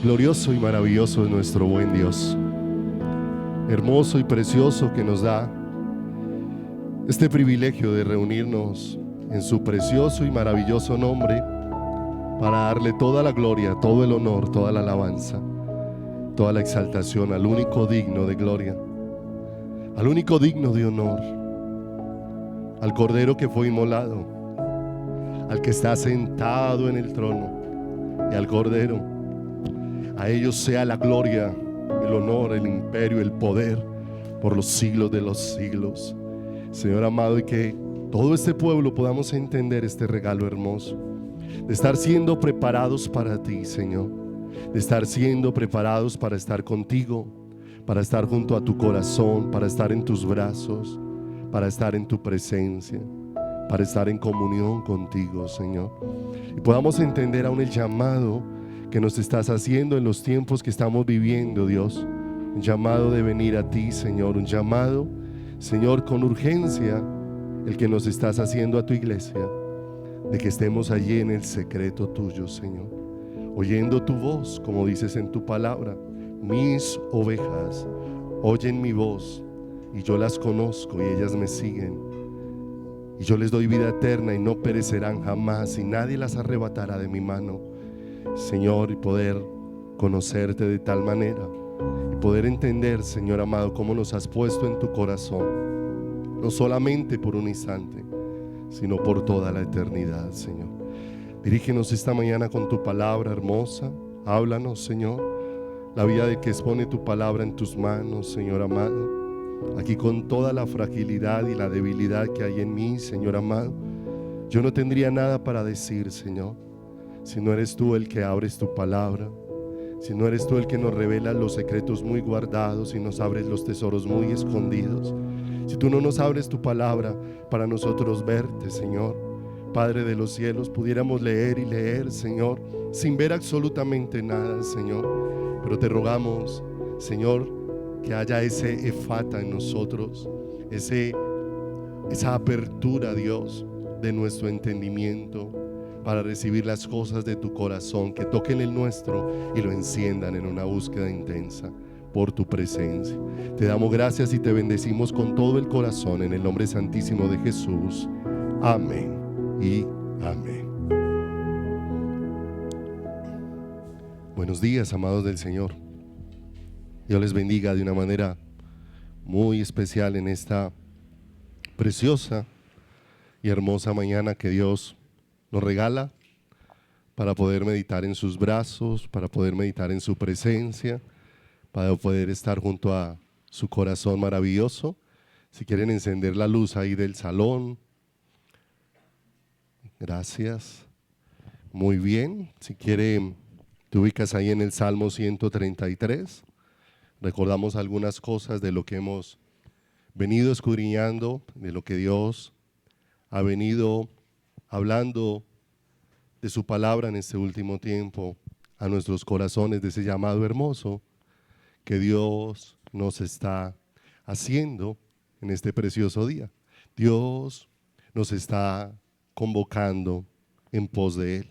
Glorioso y maravilloso es nuestro buen Dios. Hermoso y precioso que nos da este privilegio de reunirnos en su precioso y maravilloso nombre para darle toda la gloria, todo el honor, toda la alabanza, toda la exaltación al único digno de gloria, al único digno de honor, al Cordero que fue inmolado, al que está sentado en el trono y al Cordero. A ellos sea la gloria, el honor, el imperio, el poder por los siglos de los siglos. Señor amado, y que todo este pueblo podamos entender este regalo hermoso de estar siendo preparados para ti, Señor, de estar siendo preparados para estar contigo, para estar junto a tu corazón, para estar en tus brazos, para estar en tu presencia, para estar en comunión contigo, Señor. Y podamos entender aún el llamado que nos estás haciendo en los tiempos que estamos viviendo, Dios. Un llamado de venir a ti, Señor. Un llamado, Señor, con urgencia, el que nos estás haciendo a tu iglesia, de que estemos allí en el secreto tuyo, Señor, oyendo tu voz, como dices en tu palabra. Mis ovejas oyen mi voz y yo las conozco y ellas me siguen. Y yo les doy vida eterna y no perecerán jamás, y nadie las arrebatará de mi mano. Señor, y poder conocerte de tal manera y poder entender, Señor amado, cómo nos has puesto en tu corazón, no solamente por un instante, sino por toda la eternidad, Señor. Dirígenos esta mañana con tu palabra hermosa. Háblanos, Señor. La vida de que expone tu palabra en tus manos, Señor amado. Aquí con toda la fragilidad y la debilidad que hay en mí, Señor amado, yo no tendría nada para decir, Señor, si no eres tú el que abres tu palabra, si no eres tú el que nos revela los secretos muy guardados y nos abres los tesoros muy escondidos. Si tú no nos abres tu palabra para nosotros verte, Señor, Padre de los cielos, pudiéramos leer y leer, Señor, sin ver absolutamente nada, Señor. Pero te rogamos, Señor, que haya ese efata en nosotros, esa apertura, Dios, de nuestro entendimiento para recibir las cosas de tu corazón, que toquen el nuestro y lo enciendan en una búsqueda intensa por tu presencia. Te damos gracias y te bendecimos con todo el corazón en el nombre santísimo de Jesús. Amén y amén. Buenos días, amados del Señor. Dios les bendiga de una manera muy especial en esta preciosa y hermosa mañana que Dios nos regala para poder meditar en sus brazos, para poder meditar en su presencia, para poder estar junto a su corazón maravilloso. Si quieren encender la luz ahí del salón. Gracias. Muy bien. Si quieren, te ubicas ahí en el Salmo 133. Recordamos algunas cosas de lo que hemos venido escudriñando, de lo que Dios ha venido hablando de su palabra en este último tiempo a nuestros corazones, de ese llamado hermoso que Dios nos está haciendo en este precioso día. Dios nos está convocando en pos de Él.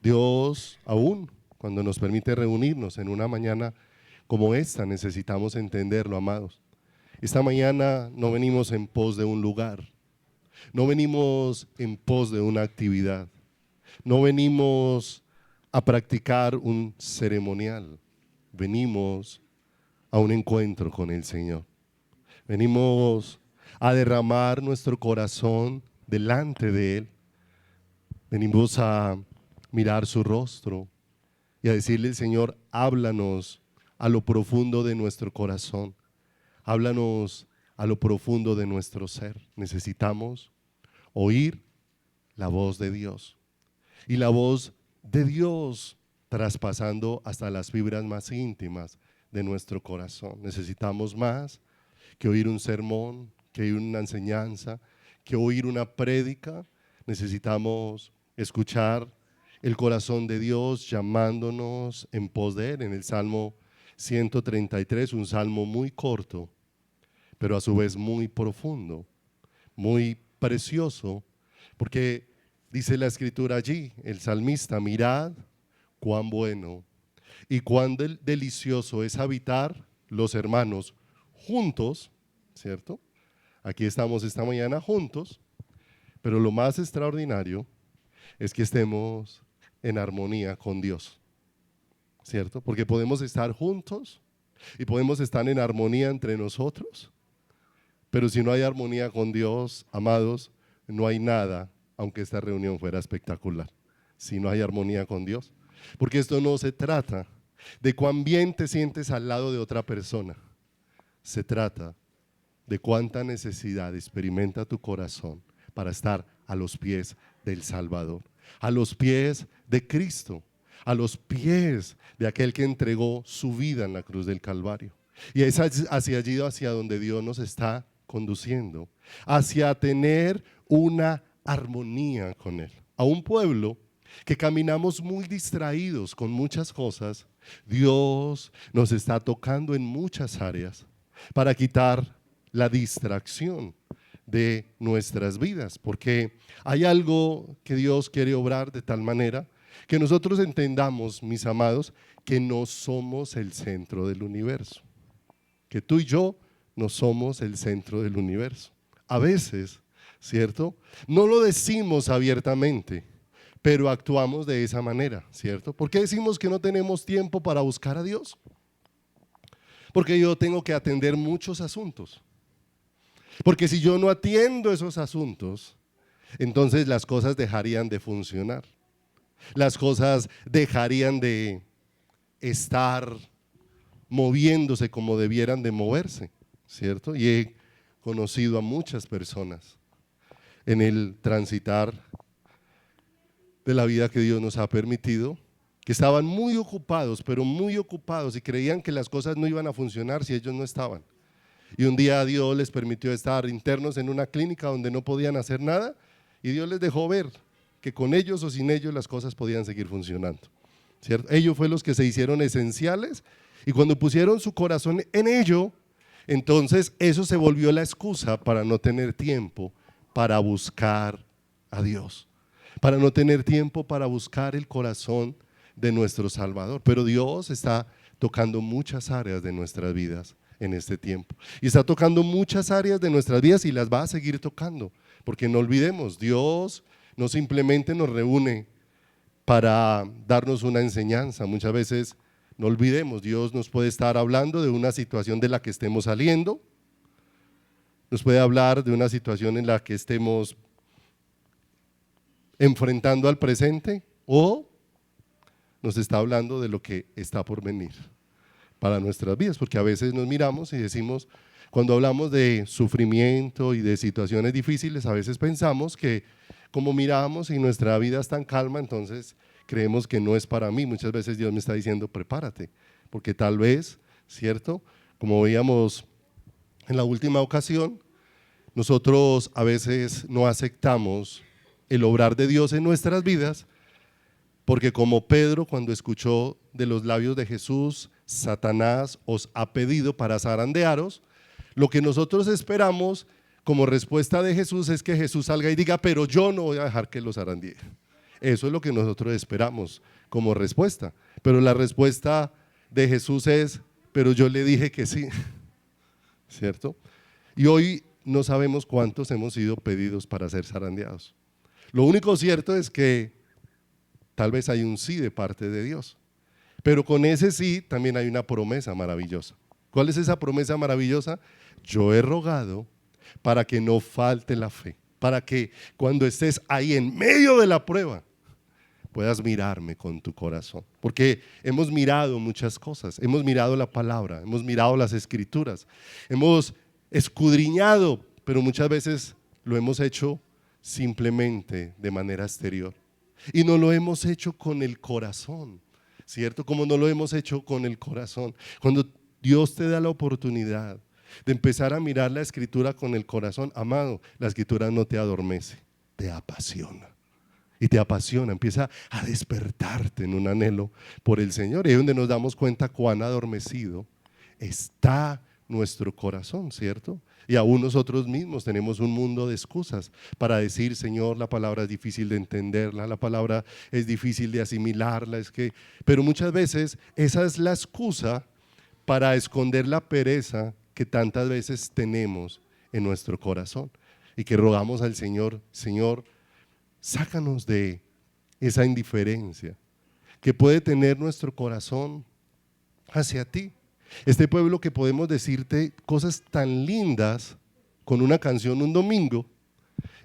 Dios, aún cuando nos permite reunirnos en una mañana como esta, necesitamos entenderlo, amados. Esta mañana no venimos en pos de un lugar, no venimos en pos de una actividad, no venimos a practicar un ceremonial, venimos a un encuentro con el Señor. Venimos a derramar nuestro corazón delante de Él. Venimos a mirar su rostro y a decirle al Señor, háblanos a lo profundo de nuestro corazón. Háblanos a lo profundo de nuestro ser. Necesitamos oír la voz de Dios. Y la voz de Dios traspasando hasta las fibras más íntimas de nuestro corazón. Necesitamos más que oír un sermón, que oír una enseñanza, que oír una prédica. Necesitamos escuchar el corazón de Dios llamándonos en pos de Él. En el Salmo 133, un salmo muy corto, pero a su vez muy profundo, muy precioso, porque dice la escritura allí, el salmista, mirad cuán bueno y cuán delicioso es habitar los hermanos juntos, ¿cierto? Aquí estamos esta mañana juntos, pero lo más extraordinario es que estemos en armonía con Dios, ¿cierto? Porque podemos estar juntos y podemos estar en armonía entre nosotros, pero si no hay armonía con Dios, amados, no hay nada, aunque esta reunión fuera espectacular, si no hay armonía con Dios. Porque esto no se trata de cuán bien te sientes al lado de otra persona, se trata de cuánta necesidad experimenta tu corazón para estar a los pies del Salvador, a los pies de Cristo, a los pies de aquel que entregó su vida en la cruz del Calvario. Y es hacia allí, hacia donde Dios nos está conduciendo, hacia tener una armonía con Él. A un pueblo que caminamos muy distraídos con muchas cosas, Dios nos está tocando en muchas áreas para quitar la distracción de nuestras vidas, porque hay algo que Dios quiere obrar de tal manera que nosotros entendamos, mis amados, que no somos el centro del universo, que tú y yo no somos el centro del universo. A veces, ¿cierto? No lo decimos abiertamente, pero actuamos de esa manera, ¿cierto? ¿Por qué decimos que no tenemos tiempo para buscar a Dios? Porque yo tengo que atender muchos asuntos. Porque si yo no atiendo esos asuntos, entonces las cosas dejarían de funcionar. Las cosas dejarían de estar moviéndose como debieran de moverse, ¿cierto? Y he conocido a muchas personas en el transitar de la vida que Dios nos ha permitido, que estaban muy ocupados, pero muy ocupados, y creían que las cosas no iban a funcionar si ellos no estaban. Y un día Dios les permitió estar internos en una clínica donde no podían hacer nada, y Dios les dejó ver que con ellos o sin ellos las cosas podían seguir funcionando, ¿cierto? Ellos fueron los que se hicieron esenciales, y cuando pusieron su corazón en ello, entonces eso se volvió la excusa para no tener tiempo para buscar a Dios, para no tener tiempo para buscar el corazón de nuestro Salvador. Pero Dios está tocando muchas áreas de nuestras vidas en este tiempo, y está tocando muchas áreas de nuestras vidas y las va a seguir tocando, porque no olvidemos, Dios no simplemente nos reúne para darnos una enseñanza. Muchas veces, no olvidemos, Dios nos puede estar hablando de una situación de la que estemos saliendo, nos puede hablar de una situación en la que estemos enfrentando al presente, o nos está hablando de lo que está por venir para nuestras vidas, porque a veces nos miramos y decimos, cuando hablamos de sufrimiento y de situaciones difíciles, a veces pensamos que como miramos y nuestra vida está en calma, entonces creemos que no es para mí. Muchas veces Dios me está diciendo, prepárate, porque tal vez, ¿cierto? Como veíamos en la última ocasión, nosotros a veces no aceptamos el obrar de Dios en nuestras vidas, porque como Pedro, cuando escuchó de los labios de Jesús, Satanás os ha pedido para zarandearos, lo que nosotros esperamos como respuesta de Jesús es que Jesús salga y diga, pero yo no voy a dejar que los zarandee. Eso es lo que nosotros esperamos como respuesta, pero la respuesta de Jesús es, pero yo le dije que sí, ¿cierto? Y hoy no sabemos cuántos hemos sido pedidos para ser zarandeados. Lo único cierto es que tal vez hay un sí de parte de Dios, pero con ese sí también hay una promesa maravillosa. ¿Cuál es esa promesa maravillosa? Yo he rogado para que no falte la fe, para que cuando estés ahí en medio de la prueba puedas mirarme con tu corazón, porque hemos mirado muchas cosas, hemos mirado la palabra, hemos mirado las escrituras, hemos escudriñado, pero muchas veces lo hemos hecho simplemente de manera exterior y no lo hemos hecho con el corazón, ¿cierto? Como no lo hemos hecho con el corazón. Cuando Dios te da la oportunidad de empezar a mirar la escritura con el corazón, amado, la escritura no te adormece, te apasiona. Y te apasiona, empieza a despertarte en un anhelo por el Señor. Y es donde nos damos cuenta cuán adormecido está nuestro corazón, ¿cierto? Y aún nosotros mismos tenemos un mundo de excusas para decir, Señor, la palabra es difícil de entenderla, la palabra es difícil de asimilarla, pero muchas veces esa es la excusa para esconder la pereza que tantas veces tenemos en nuestro corazón y que rogamos al Señor, Señor, sácanos de esa indiferencia que puede tener nuestro corazón hacia ti. Este pueblo que podemos decirte cosas tan lindas con una canción un domingo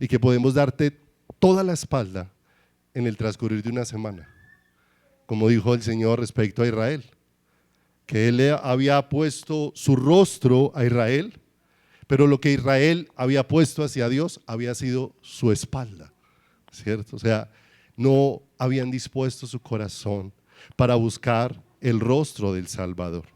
y que podemos darte toda la espalda en el transcurrir de una semana. Como dijo el Señor respecto a Israel, que Él había puesto su rostro a Israel, pero lo que Israel había puesto hacia Dios había sido su espalda, ¿cierto? O sea, no habían dispuesto su corazón para buscar el rostro del Salvador.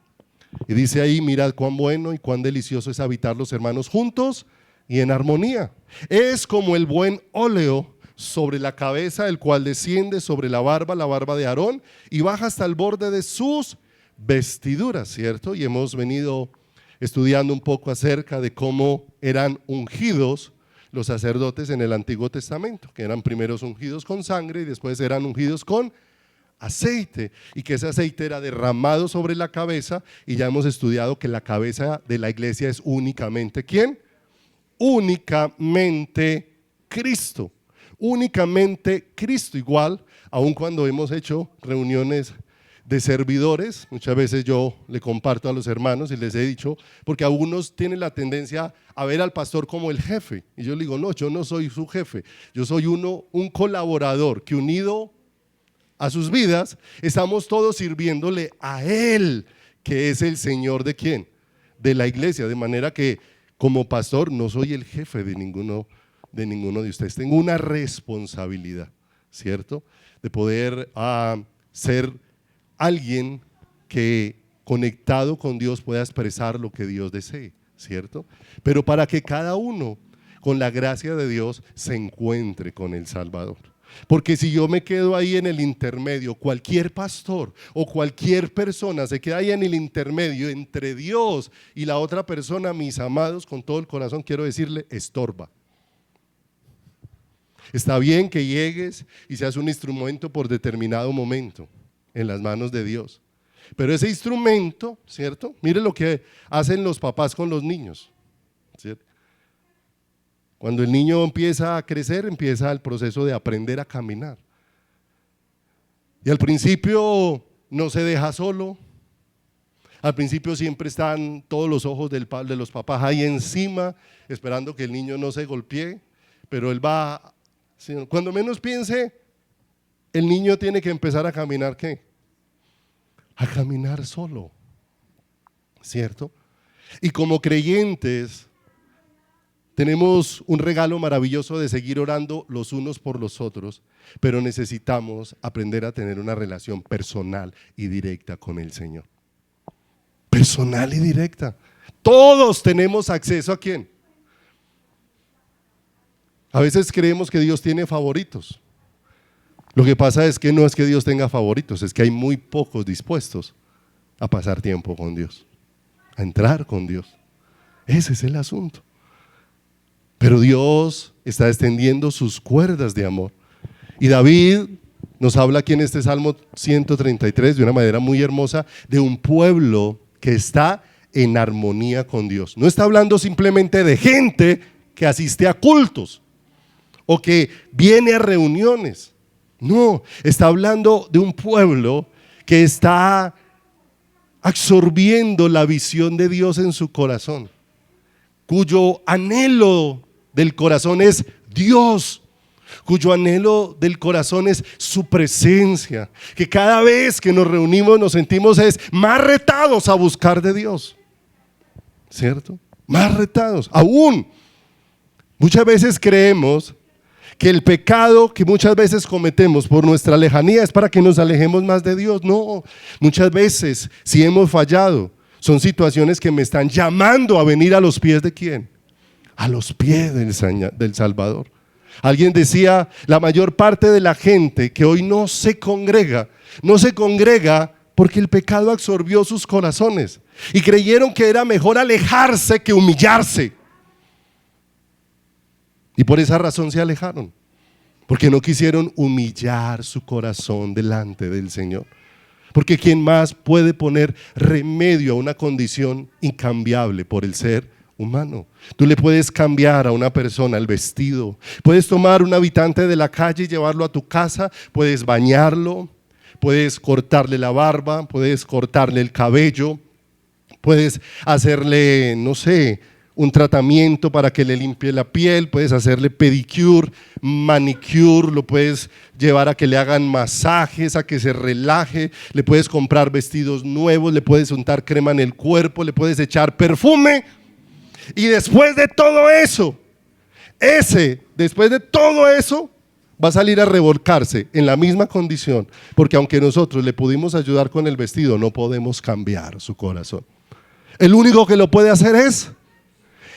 Y dice ahí, mirad cuán bueno y cuán delicioso es habitar los hermanos juntos y en armonía. Es como el buen óleo sobre la cabeza, el cual desciende sobre la barba de Aarón y baja hasta el borde de sus vestiduras, ¿cierto? Y hemos venido estudiando un poco acerca de cómo eran ungidos los sacerdotes en el Antiguo Testamento, que eran primeros ungidos con sangre y después eran ungidos con aceite, y que ese aceite era derramado sobre la cabeza, y ya hemos estudiado que la cabeza de la iglesia es únicamente ¿quién? Únicamente Cristo, únicamente Cristo. Igual, aun cuando hemos hecho reuniones de servidores, muchas veces yo le comparto a los hermanos y les he dicho, porque algunos tienen la tendencia a ver al pastor como el jefe, y yo le digo, no, yo no soy su jefe, yo soy un colaborador que unido a sus vidas, estamos todos sirviéndole a Él, que es el Señor de ¿quién? De la iglesia, de manera que como pastor no soy el jefe de ninguno de ustedes, tengo una responsabilidad, ¿cierto? De poder ser alguien que conectado con Dios pueda expresar lo que Dios desee, ¿cierto? Pero para que cada uno con la gracia de Dios se encuentre con el Salvador. Porque si yo me quedo ahí en el intermedio, cualquier pastor o cualquier persona se queda ahí en el intermedio entre Dios y la otra persona, mis amados, con todo el corazón quiero decirle, estorba. Está bien que llegues y seas un instrumento por determinado momento en las manos de Dios, pero ese instrumento, ¿cierto? Mire lo que hacen los papás con los niños, ¿cierto? Cuando el niño empieza a crecer, empieza el proceso de aprender a caminar. Y al principio no se deja solo. Al principio siempre están todos los ojos de los papás ahí encima, esperando que el niño no se golpee. Pero él va, cuando menos piense, el niño tiene que empezar a caminar, ¿qué? A caminar solo, ¿cierto? Y como creyentes tenemos un regalo maravilloso de seguir orando los unos por los otros, pero necesitamos aprender a tener una relación personal y directa con el Señor. Personal y directa. Todos tenemos acceso ¿a quién? A veces creemos que Dios tiene favoritos. Lo que pasa es que no es que Dios tenga favoritos, es que hay muy pocos dispuestos a pasar tiempo con Dios, a entrar con Dios. Ese es el asunto. Pero Dios está extendiendo sus cuerdas de amor. Y David nos habla aquí en este Salmo 133 de una manera muy hermosa de un pueblo que está en armonía con Dios. No está hablando simplemente de gente que asiste a cultos o que viene a reuniones. No, está hablando de un pueblo que está absorbiendo la visión de Dios en su corazón, cuyo anhelo del corazón es Dios, cuyo anhelo del corazón es su presencia, que cada vez que nos reunimos nos sentimos más retados a buscar de Dios, ¿cierto? Más retados, aún muchas veces creemos que el pecado que muchas veces cometemos por nuestra lejanía es para que nos alejemos más de Dios. No, muchas veces si hemos fallado son situaciones que me están llamando a venir a los pies de ¿quién? A los pies del Salvador. Alguien decía, la mayor parte de la gente que hoy no se congrega porque el pecado absorbió sus corazones y creyeron que era mejor alejarse que humillarse. Y por esa razón se alejaron, porque no quisieron humillar su corazón delante del Señor. Porque ¿quién más puede poner remedio a una condición incambiable por el ser humano? Tú le puedes cambiar a una persona el vestido, puedes tomar un habitante de la calle y llevarlo a tu casa, puedes bañarlo, puedes cortarle la barba, puedes cortarle el cabello, puedes hacerle, no sé, un tratamiento para que le limpie la piel, puedes hacerle pedicure, manicure, lo puedes llevar a que le hagan masajes, a que se relaje, le puedes comprar vestidos nuevos, le puedes untar crema en el cuerpo, le puedes echar perfume. Y después de todo eso, va a salir a revolcarse en la misma condición, porque aunque nosotros le pudimos ayudar con el vestido, no podemos cambiar su corazón. El único que lo puede hacer es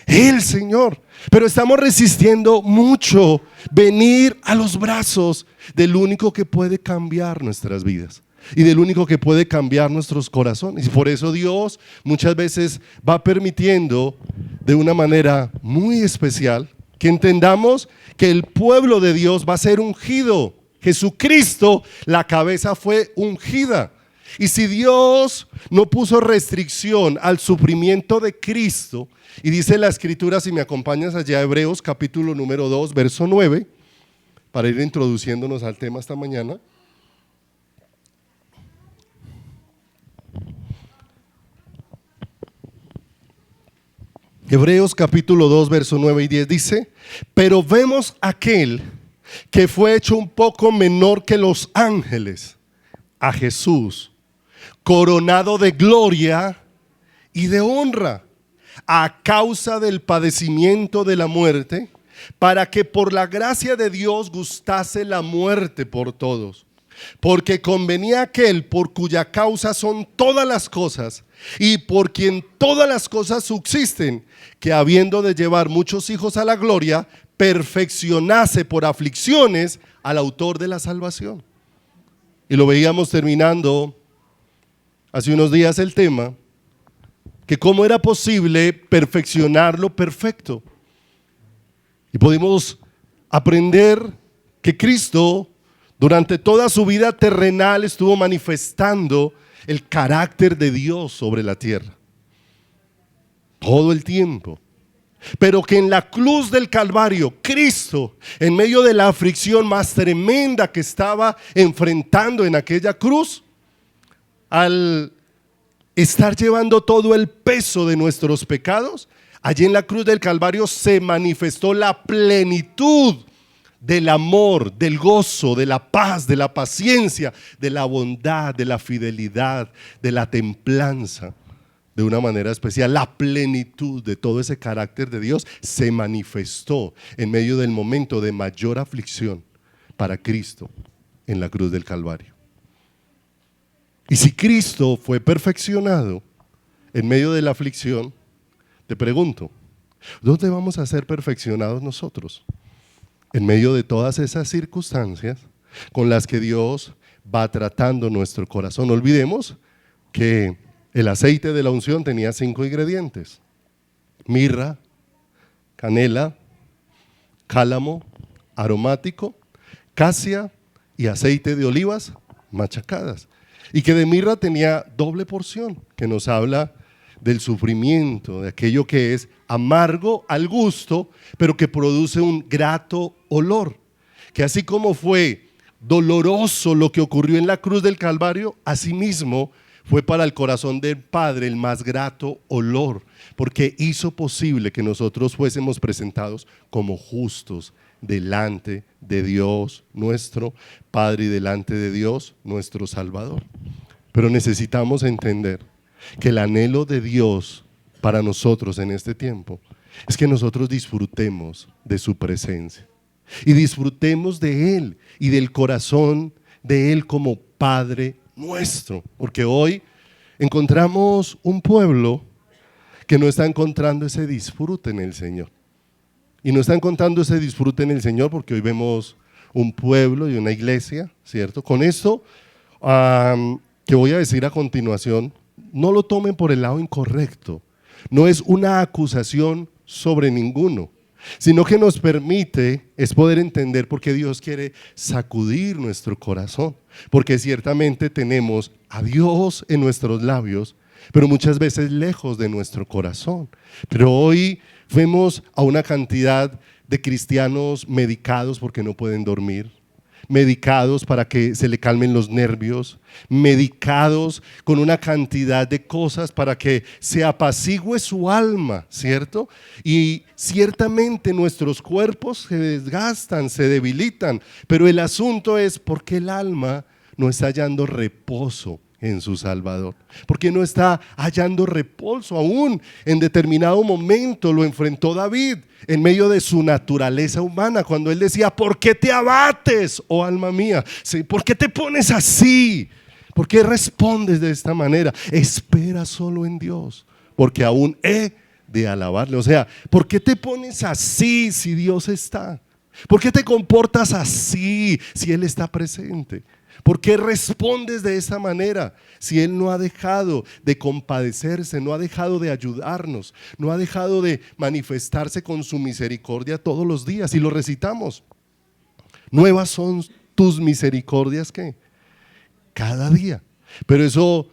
el Señor. Pero estamos resistiendo mucho venir a los brazos del único que puede cambiar nuestras vidas y del único que puede cambiar nuestros corazones. Y por eso Dios muchas veces va permitiendo de una manera muy especial que entendamos que el pueblo de Dios va a ser ungido. Jesucristo, la cabeza, fue ungida. Y si Dios no puso restricción al sufrimiento de Cristo, y dice la Escritura, si me acompañas allá a Hebreos capítulo número 2, verso 9, para ir introduciéndonos al tema esta mañana. Hebreos capítulo 2, verso 9 y 10 dice: pero vemos aquel que fue hecho un poco menor que los ángeles, a Jesús, coronado de gloria y de honra, a causa del padecimiento de la muerte, para que por la gracia de Dios gustase la muerte por todos. Porque convenía aquel por cuya causa son todas las cosas, y por quien todas las cosas subsisten, que habiendo de llevar muchos hijos a la gloria, perfeccionase por aflicciones al autor de la salvación. Y lo veíamos terminando hace unos días el tema, que cómo era posible perfeccionar lo perfecto. Y pudimos aprender que Cristo durante toda su vida terrenal estuvo manifestando el carácter de Dios sobre la tierra, todo el tiempo. Pero que en la cruz del Calvario, Cristo, en medio de la aflicción más tremenda que estaba enfrentando en aquella cruz, al estar llevando todo el peso de nuestros pecados, allí en la cruz del Calvario se manifestó la plenitud del amor, del gozo, de la paz, de la paciencia, de la bondad, de la fidelidad, de la templanza. De una manera especial, la plenitud de todo ese carácter de Dios se manifestó en medio del momento de mayor aflicción para Cristo en la cruz del Calvario. Y si Cristo fue perfeccionado en medio de la aflicción, te pregunto, ¿dónde vamos a ser perfeccionados nosotros? En medio de todas esas circunstancias con las que Dios va tratando nuestro corazón. No olvidemos que el aceite de la unción tenía 5 ingredientes: mirra, canela, cálamo, aromático, casia y aceite de olivas machacadas. Y que de mirra tenía doble porción, que nos habla del sufrimiento, de aquello que es amargo al gusto, pero que produce un grato olor. Que así como fue doloroso lo que ocurrió en la cruz del Calvario, asimismo fue para el corazón del Padre el más grato olor, porque hizo posible que nosotros fuésemos presentados como justos delante de Dios nuestro Padre y delante de Dios nuestro Salvador. Pero necesitamos entender que el anhelo de Dios para nosotros en este tiempo es que nosotros disfrutemos de su presencia y disfrutemos de Él y del corazón de Él como Padre nuestro, porque hoy encontramos un pueblo que no está encontrando ese disfrute en el Señor. Y no está encontrando ese disfrute en el Señor porque hoy vemos un pueblo y una iglesia, ¿cierto? Con esto, que que voy a decir a continuación, no lo tomen por el lado incorrecto. No es una acusación sobre ninguno, sino que nos permite es poder entender por qué Dios quiere sacudir nuestro corazón. Porque ciertamente tenemos a Dios en nuestros labios, pero muchas veces lejos de nuestro corazón. Pero hoy vemos a una cantidad de cristianos medicados porque no pueden dormir, medicados para que se le calmen los nervios, medicados con una cantidad de cosas para que se apacigüe su alma, ¿cierto? Y ciertamente nuestros cuerpos se desgastan, se debilitan, pero el asunto es por qué el alma no está hallando reposo en su Salvador, porque no está hallando reposo. Aún en determinado momento lo enfrentó David en medio de su naturaleza humana, cuando él decía: ¿por qué te abates, oh alma mía? ¿Por qué te pones así? ¿Por qué respondes de esta manera? Espera solo en Dios, porque aún he de alabarle. O sea, ¿por qué te pones así si Dios está? ¿Por qué te comportas así si Él está presente? ¿Por qué respondes de esa manera si Él no ha dejado de compadecerse, no ha dejado de ayudarnos, no ha dejado de manifestarse con su misericordia todos los días? Y lo recitamos: nuevas son tus misericordias, ¿qué? Cada día. Pero eso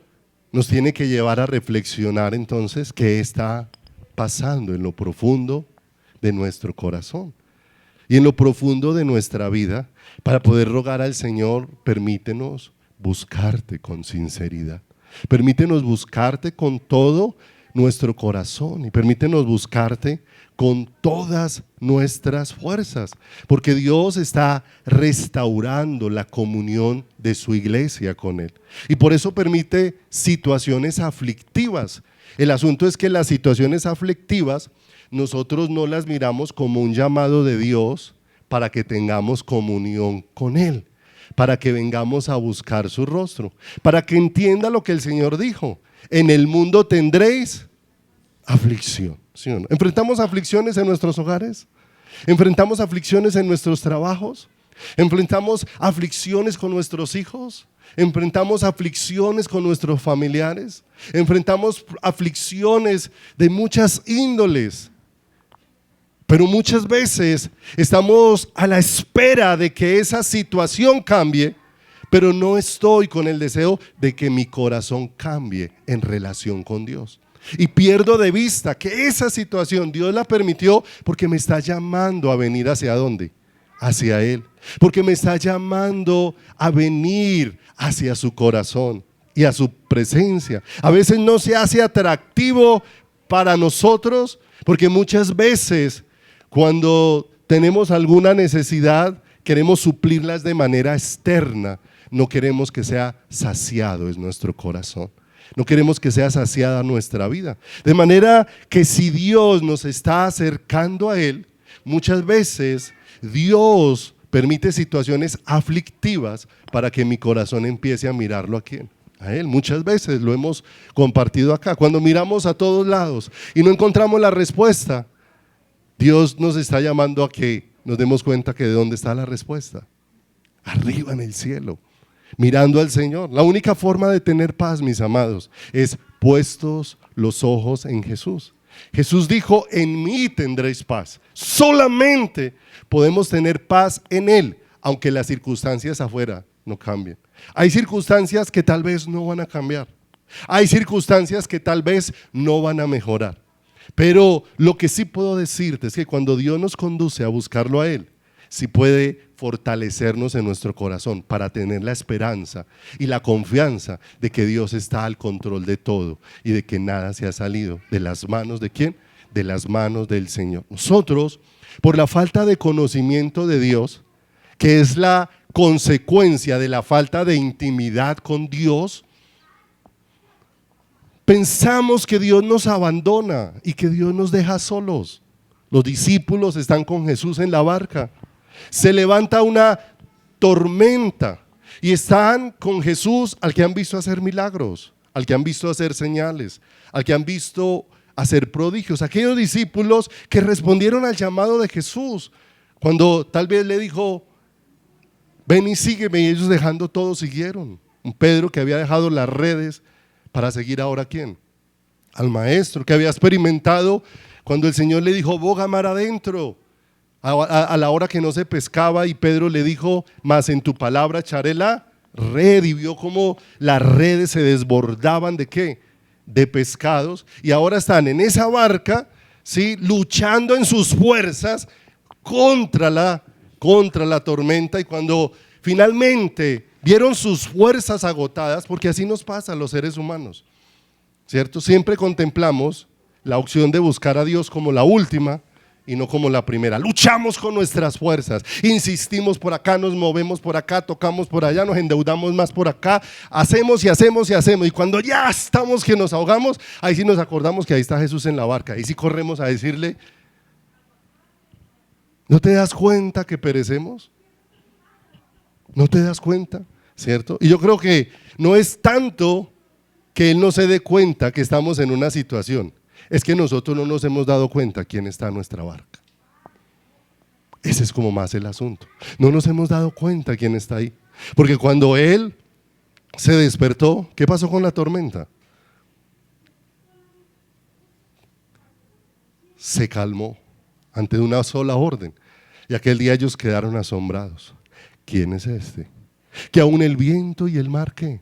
nos tiene que llevar a reflexionar entonces qué está pasando en lo profundo de nuestro corazón y en lo profundo de nuestra vida, para poder rogar al Señor: permítenos buscarte con sinceridad, permítenos buscarte con todo nuestro corazón y permítenos buscarte con todas nuestras fuerzas, porque Dios está restaurando la comunión de su iglesia con Él, y por eso permite situaciones aflictivas. El asunto es que las situaciones aflictivas nosotros no las miramos como un llamado de Dios para que tengamos comunión con Él, para que vengamos a buscar su rostro, para que entienda lo que el Señor dijo: en el mundo tendréis aflicción, ¿sí o no? ¿Enfrentamos aflicciones en nuestros hogares? ¿Enfrentamos aflicciones en nuestros trabajos? ¿Enfrentamos aflicciones con nuestros hijos? ¿Enfrentamos aflicciones con nuestros familiares? ¿Enfrentamos aflicciones de muchas índoles? Pero muchas veces estamos a la espera de que esa situación cambie, pero no estoy con el deseo de que mi corazón cambie en relación con Dios. Y pierdo de vista que esa situación Dios la permitió porque me está llamando a venir ¿hacia dónde? Hacia Él. Porque me está llamando a venir hacia su corazón y a su presencia. A veces no se hace atractivo para nosotros porque muchas veces cuando tenemos alguna necesidad queremos suplirlas de manera externa, no queremos que sea saciado en nuestro corazón, no queremos que sea saciada nuestra vida. De manera que si Dios nos está acercando a Él, muchas veces Dios permite situaciones aflictivas para que mi corazón empiece a mirarlo ¿a quién? A Él. Muchas veces lo hemos compartido acá. Cuando miramos a todos lados y no encontramos la respuesta, Dios nos está llamando a que nos demos cuenta que de dónde está la respuesta: arriba en el cielo, mirando al Señor. La única forma de tener paz, mis amados, es puestos los ojos en Jesús. Jesús dijo: en mí tendréis paz. Solamente podemos tener paz en Él, aunque las circunstancias afuera no cambien. Hay circunstancias que tal vez no van a cambiar, hay circunstancias que tal vez no van a mejorar. Pero lo que sí puedo decirte es que cuando Dios nos conduce a buscarlo a Él, sí puede fortalecernos en nuestro corazón para tener la esperanza y la confianza de que Dios está al control de todo y de que nada se ha salido de las manos ¿de quién? De las manos del Señor. Nosotros, por la falta de conocimiento de Dios, que es la consecuencia de la falta de intimidad con Dios, pensamos que Dios nos abandona y que Dios nos deja solos. Los discípulos están con Jesús en la barca, se levanta una tormenta y están con Jesús, al que han visto hacer milagros, al que han visto hacer señales, al que han visto hacer prodigios. Aquellos discípulos que respondieron al llamado de Jesús cuando tal vez le dijo: ven y sígueme, y ellos dejando todo siguieron. Un Pedro que había dejado las redes para seguir ahora ¿a quién? Al maestro, que había experimentado cuando el Señor le dijo, boga mar adentro, a la hora que no se pescaba, y Pedro le dijo, mas en tu palabra echaré la red, y vio cómo las redes se desbordaban ¿de qué? De pescados, y ahora están en esa barca, ¿sí? Luchando en sus fuerzas contra la tormenta, y cuando finalmente vieron sus fuerzas agotadas, porque así nos pasa a los seres humanos, ¿cierto? Siempre contemplamos la opción de buscar a Dios como la última y no como la primera. Luchamos con nuestras fuerzas, insistimos por acá, nos movemos por acá, tocamos por allá, nos endeudamos más por acá, hacemos y hacemos y hacemos, y cuando ya estamos que nos ahogamos, ahí sí nos acordamos que ahí está Jesús en la barca, ahí sí corremos a decirle, ¿no te das cuenta que perecemos? ¿No te das cuenta? ¿Cierto? Y yo creo que no es tanto que Él no se dé cuenta que estamos en una situación, es que nosotros no nos hemos dado cuenta quién está en nuestra barca. Ese es como más el asunto. No nos hemos dado cuenta quién está ahí. Porque cuando Él se despertó, ¿qué pasó con la tormenta? Se calmó ante una sola orden. Y aquel día ellos quedaron asombrados. ¿Quién es este? Que aún el viento y el mar, ¿qué?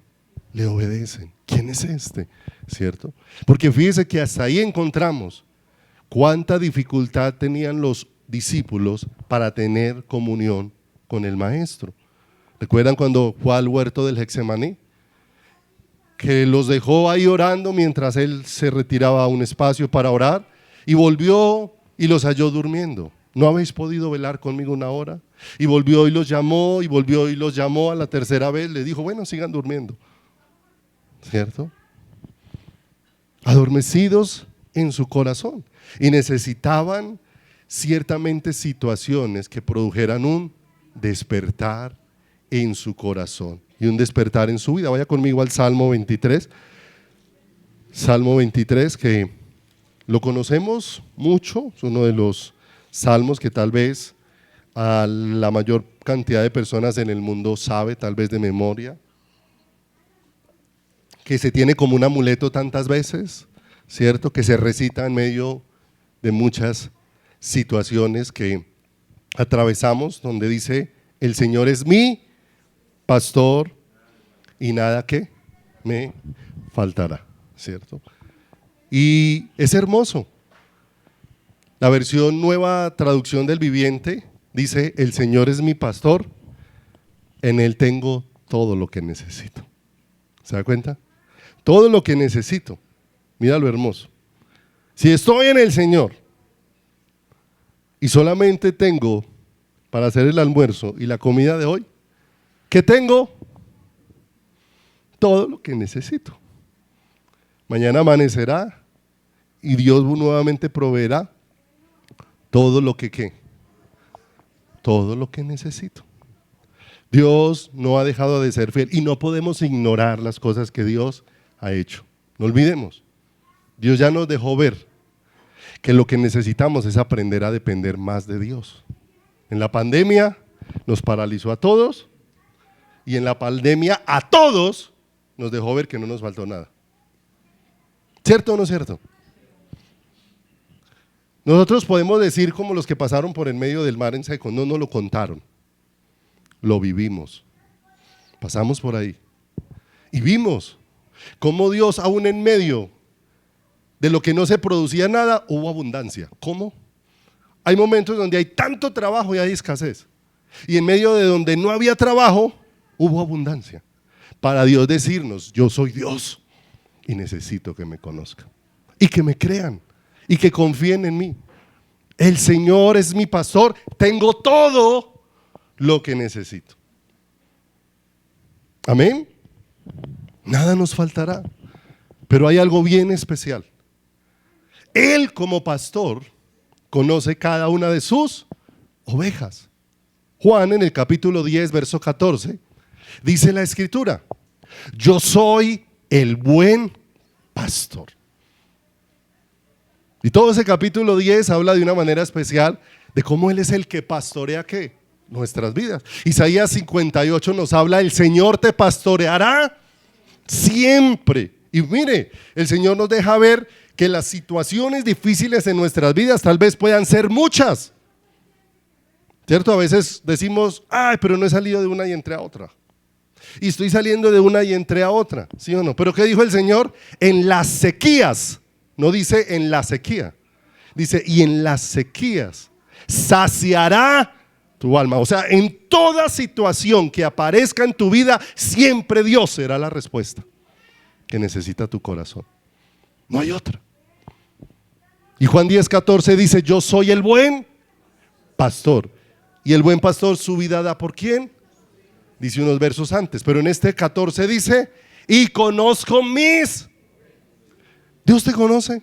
Le obedecen. ¿Quién es este? ¿Cierto? Porque fíjese que hasta ahí encontramos cuánta dificultad tenían los discípulos para tener comunión con el maestro. ¿Recuerdan cuando fue al huerto del Getsemaní? Que los dejó ahí orando mientras él se retiraba a un espacio para orar, y volvió y los halló durmiendo. ¿No habéis podido velar conmigo una hora? Y volvió y los llamó, y volvió y los llamó a la tercera vez, le dijo, bueno, sigan durmiendo. ¿Cierto? Adormecidos en su corazón, y necesitaban ciertamente situaciones que produjeran un despertar en su corazón y un despertar en su vida. Vaya conmigo al Salmo 23, Salmo 23, que lo conocemos mucho, es uno de los salmos que tal vez a la mayor cantidad de personas en el mundo sabe, tal vez de memoria, que se tiene como un amuleto tantas veces, ¿cierto? Que se recita en medio de muchas situaciones que atravesamos, donde dice, el Señor es mi pastor y nada que me faltará, ¿cierto? Y es hermoso. La versión Nueva Traducción del Viviente dice, el Señor es mi pastor, en Él tengo todo lo que necesito. ¿Se da cuenta? Todo lo que necesito. Mira lo hermoso. Si estoy en el Señor y solamente tengo para hacer el almuerzo y la comida de hoy, ¿qué tengo? Todo lo que necesito. Mañana amanecerá y Dios nuevamente proveerá todo lo que ¿qué? Todo lo que necesito. Dios no ha dejado de ser fiel y no podemos ignorar las cosas que Dios ha hecho. No olvidemos, Dios ya nos dejó ver que lo que necesitamos es aprender a depender más de Dios. En la pandemia nos paralizó a todos, y en la pandemia a todos nos dejó ver que no nos faltó nada. ¿Cierto o no cierto? Nosotros podemos decir como los que pasaron por en medio del mar en seco, no nos lo contaron, lo vivimos, pasamos por ahí y vimos cómo Dios aún en medio de lo que no se producía nada, hubo abundancia. ¿Cómo? Hay momentos donde hay tanto trabajo y hay escasez, y en medio de donde no había trabajo, hubo abundancia, para Dios decirnos, yo soy Dios y necesito que me conozcan y que me crean y que confíen en mí. El Señor es mi pastor, tengo todo lo que necesito. Amén. Nada nos faltará, pero hay algo bien especial. Él como pastor conoce cada una de sus ovejas. Juan en el capítulo 10, verso 14, dice la escritura, yo soy el buen pastor. Y todo ese capítulo 10 habla de una manera especial de cómo Él es el que pastorea ¿qué? nuestras vidas. Isaías 58 nos habla: el Señor te pastoreará siempre. Y mire, el Señor nos deja ver que las situaciones difíciles en nuestras vidas tal vez puedan ser muchas, ¿cierto? A veces decimos: ay, pero no he salido de una y entré a otra, y estoy saliendo de una y entré a otra, ¿sí o no? Pero ¿qué dijo el Señor? En las sequías, no dice en la sequía, dice: y en las sequías saciará tu alma. O sea, en toda situación que aparezca en tu vida, siempre Dios será la respuesta que necesita tu corazón. No hay otra. Y Juan 10:14 dice: yo soy el buen pastor. Y el buen pastor su vida da ¿por quién? Dice unos versos antes, pero en este 14 dice: y conozco mis. Dios te conoce.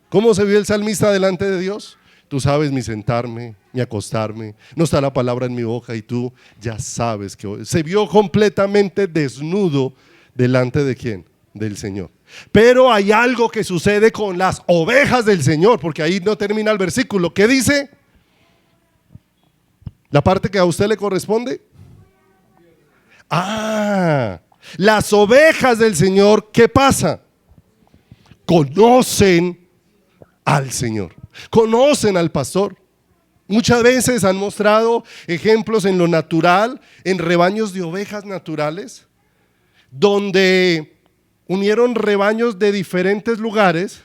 ¿Cómo se vio el salmista delante de Dios? Tú sabes mi sentarme, mi acostarme, no está la palabra en mi boca, y tú ya sabes que se vio completamente desnudo delante de ¿quién? Del Señor. Pero hay algo que sucede con las ovejas del Señor, porque ahí no termina el versículo. ¿Qué dice? La parte que a usted le corresponde. Las ovejas del Señor, ¿qué pasa? Conocen al Señor, conocen al pastor. Muchas veces han mostrado ejemplos en lo natural, en rebaños de ovejas naturales, donde unieron rebaños de diferentes lugares,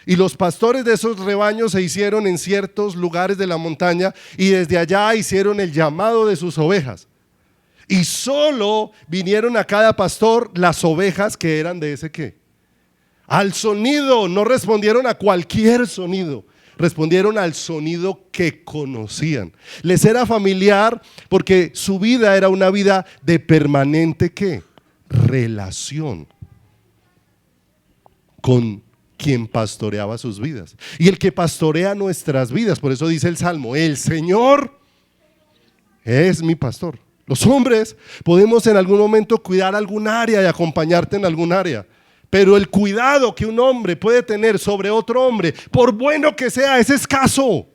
y los pastores de esos rebaños se hicieron en ciertos lugares de la montaña, y desde allá hicieron el llamado de sus ovejas, y solo vinieron a cada pastor las ovejas que eran de ese ¿qué? Al sonido. No respondieron a cualquier sonido, respondieron al sonido que conocían. Les era familiar porque su vida era una vida de permanente ¿qué? Relación con quien pastoreaba sus vidas. Y el que pastorea nuestras vidas, por eso dice el Salmo: el Señor es mi pastor. Los hombres podemos en algún momento cuidar algún área y acompañarte en algún área, pero el cuidado que un hombre puede tener sobre otro hombre, por bueno que sea, es escaso,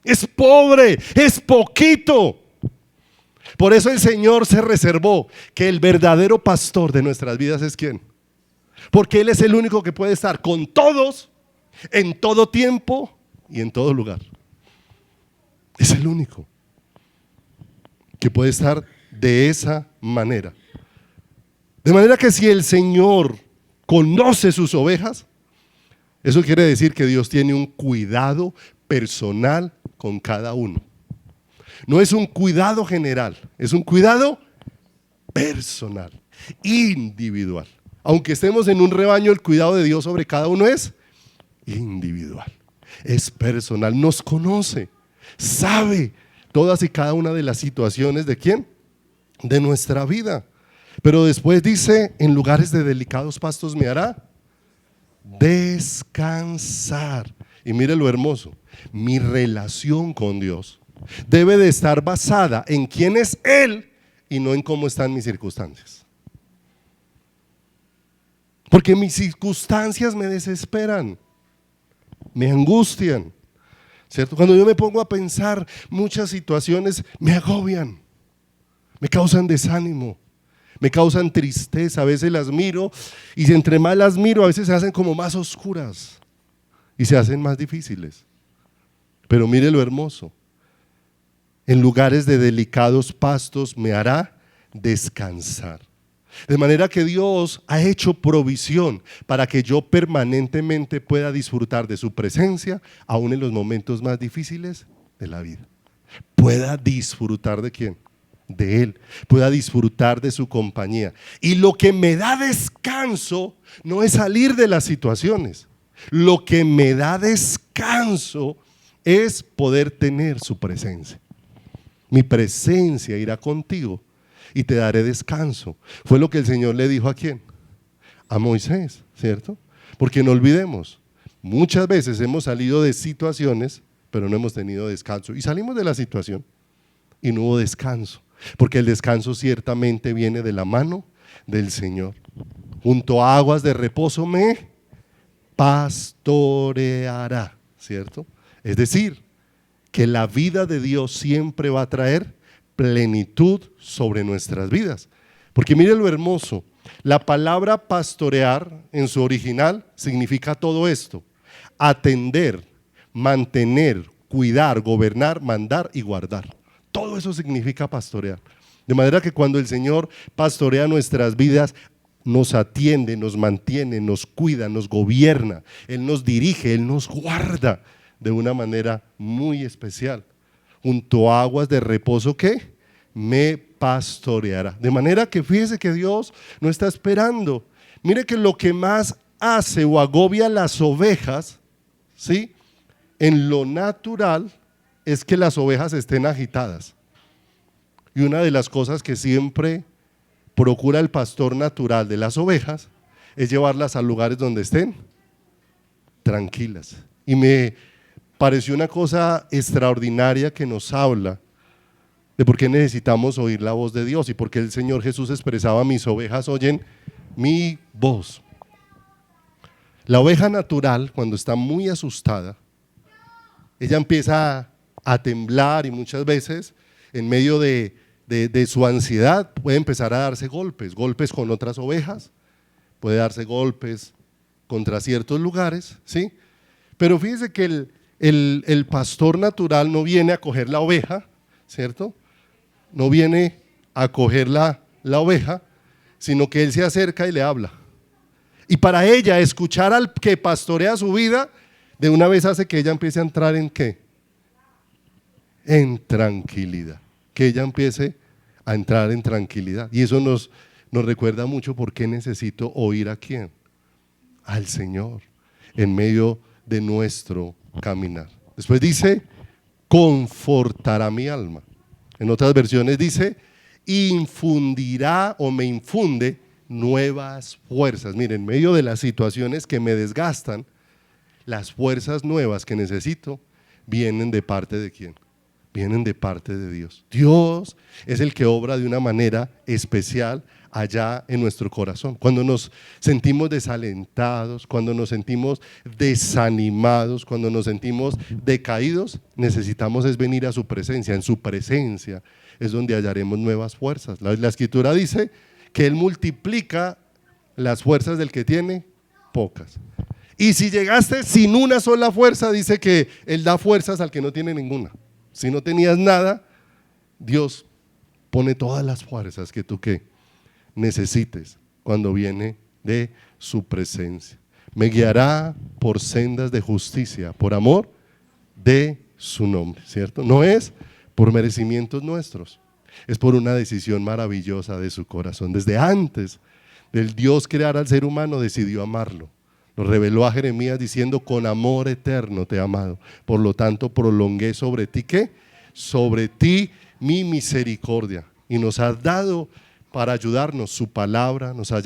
es pobre, es poquito. Por eso el Señor se reservó que el verdadero pastor de nuestras vidas es ¿quién? Porque Él es el único que puede estar con todos, en todo tiempo y en todo lugar. Es el único que puede estar de esa manera. De manera que si el Señor conoce sus ovejas, eso quiere decir que Dios tiene un cuidado personal con cada uno. No es un cuidado general, es un cuidado personal, individual. Aunque estemos en un rebaño, el cuidado de Dios sobre cada uno es individual, es personal. Nos conoce, sabe todas y cada una de las situaciones ¿de quién? De nuestra vida. Pero después dice: en lugares de delicados pastos me hará descansar. Y mire lo hermoso: mi relación con Dios debe de estar basada en quién es Él y no en cómo están mis circunstancias. Porque mis circunstancias me desesperan, me angustian, ¿cierto? Cuando yo me pongo a pensar, muchas situaciones me agobian, me causan desánimo, me causan tristeza. A veces las miro y entre más las miro, a veces se hacen como más oscuras y se hacen más difíciles. Pero mire lo hermoso: en lugares de delicados pastos me hará descansar. De manera que Dios ha hecho provisión para que yo permanentemente pueda disfrutar de su presencia, aún en los momentos más difíciles de la vida. Pueda disfrutar ¿de quién? De Él. Pueda disfrutar de su compañía. Y lo que me da descanso no es salir de las situaciones. Lo que me da descanso es poder tener su presencia. Mi presencia irá contigo y te daré descanso. Fue lo que el Señor le dijo ¿a quién? A Moisés, ¿cierto? Porque no olvidemos, muchas veces hemos salido de situaciones, pero no hemos tenido descanso. Y salimos de la situación y no hubo descanso, porque el descanso ciertamente viene de la mano del Señor. Junto a aguas de reposo me pastoreará, ¿cierto? Es decir, que la vida de Dios siempre va a traer plenitud sobre nuestras vidas. Porque mire lo hermoso, la palabra pastorear en su original significa todo esto: atender, mantener, cuidar, gobernar, mandar y guardar. Todo eso significa pastorear. De manera que cuando el Señor pastorea nuestras vidas, nos atiende, nos mantiene, nos cuida, nos gobierna, Él nos dirige, Él nos guarda de una manera muy especial. Junto a aguas de reposo, ¿qué? Me pastoreará. De manera que fíjese que Dios no está esperando. Mire que lo que más hace o agobia a las ovejas, ¿sí?, en lo natural, es que las ovejas estén agitadas. Y una de las cosas que siempre procura el pastor natural de las ovejas es llevarlas a lugares donde estén tranquilas. Y me pareció una cosa extraordinaria que nos habla de por qué necesitamos oír la voz de Dios y por qué el Señor Jesús expresaba: mis ovejas oyen mi voz. La oveja natural, cuando está muy asustada, ella empieza a temblar y muchas veces en medio de su ansiedad puede empezar a darse golpes con otras ovejas, puede darse golpes contra ciertos lugares, ¿sí? Pero fíjese que el pastor natural no viene a coger la oveja, ¿cierto? No viene a coger la oveja, sino que él se acerca y le habla. Y para ella, escuchar al que pastorea su vida, de una vez hace que ella empiece a entrar en ¿qué? En tranquilidad. Que ella empiece a entrar en tranquilidad. Y eso nos recuerda mucho por qué necesito oír a quién. Al Señor, en medio de nuestro caminar. Después dice: confortará mi alma. En otras versiones dice: infundirá o me infunde nuevas fuerzas. Miren, en medio de las situaciones que me desgastan, las fuerzas nuevas que necesito vienen de parte de quién. Vienen de parte de Dios. Dios es el que obra de una manera especial allá en nuestro corazón. Cuando nos sentimos desalentados, cuando nos sentimos desanimados, cuando nos sentimos decaídos, necesitamos es venir a su presencia. En su presencia es donde hallaremos nuevas fuerzas. La Escritura dice que Él multiplica las fuerzas del que tiene pocas. Y si llegaste sin una sola fuerza, dice que Él da fuerzas al que no tiene ninguna. Si no tenías nada, Dios pone todas las fuerzas que tú necesites cuando viene de su presencia. Me guiará por sendas de justicia, por amor de su nombre, ¿cierto? No es por merecimientos nuestros, es por una decisión maravillosa de su corazón. Desde antes del Dios crear al ser humano, decidió amarlo. Lo reveló a Jeremías diciendo: con amor eterno te he amado, por lo tanto prolongué sobre ti, ¿qué? Sobre ti mi misericordia. Y nos has dado para ayudarnos su palabra, nos has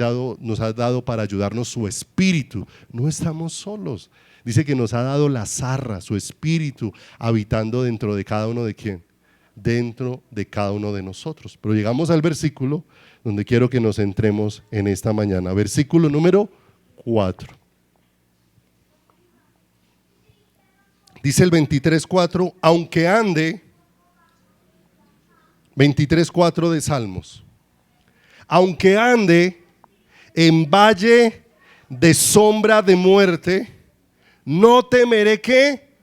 dado para ayudarnos su espíritu. No estamos solos. Dice que nos ha dado la zarra, su espíritu, habitando dentro de cada uno de quién, dentro de cada uno de nosotros. Pero llegamos al versículo donde quiero que nos centremos en esta mañana. Versículo número 4. Dice el 23:4, aunque ande, 23:4 de Salmos, aunque ande en valle de sombra de muerte, no temeré ¿qué?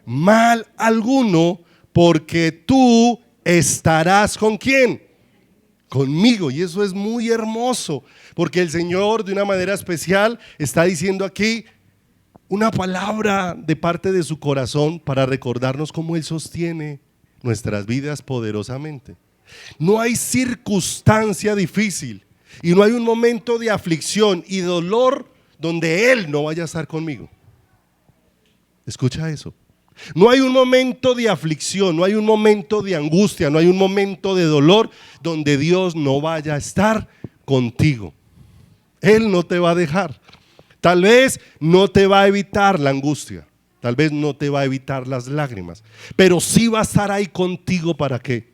Mal alguno, porque tú estarás ¿con quién? Conmigo. Y eso es muy hermoso, porque el Señor de una manera especial está diciendo aquí una palabra de parte de su corazón para recordarnos cómo Él sostiene nuestras vidas poderosamente. No hay circunstancia difícil y no hay un momento de aflicción y dolor donde Él no vaya a estar conmigo. Escucha eso. No hay un momento de aflicción, no hay un momento de angustia, no hay un momento de dolor donde Dios no vaya a estar contigo. Él no te va a dejar. Tal vez no te va a evitar la angustia, tal vez no te va a evitar las lágrimas, pero sí va a estar ahí contigo. ¿Para qué?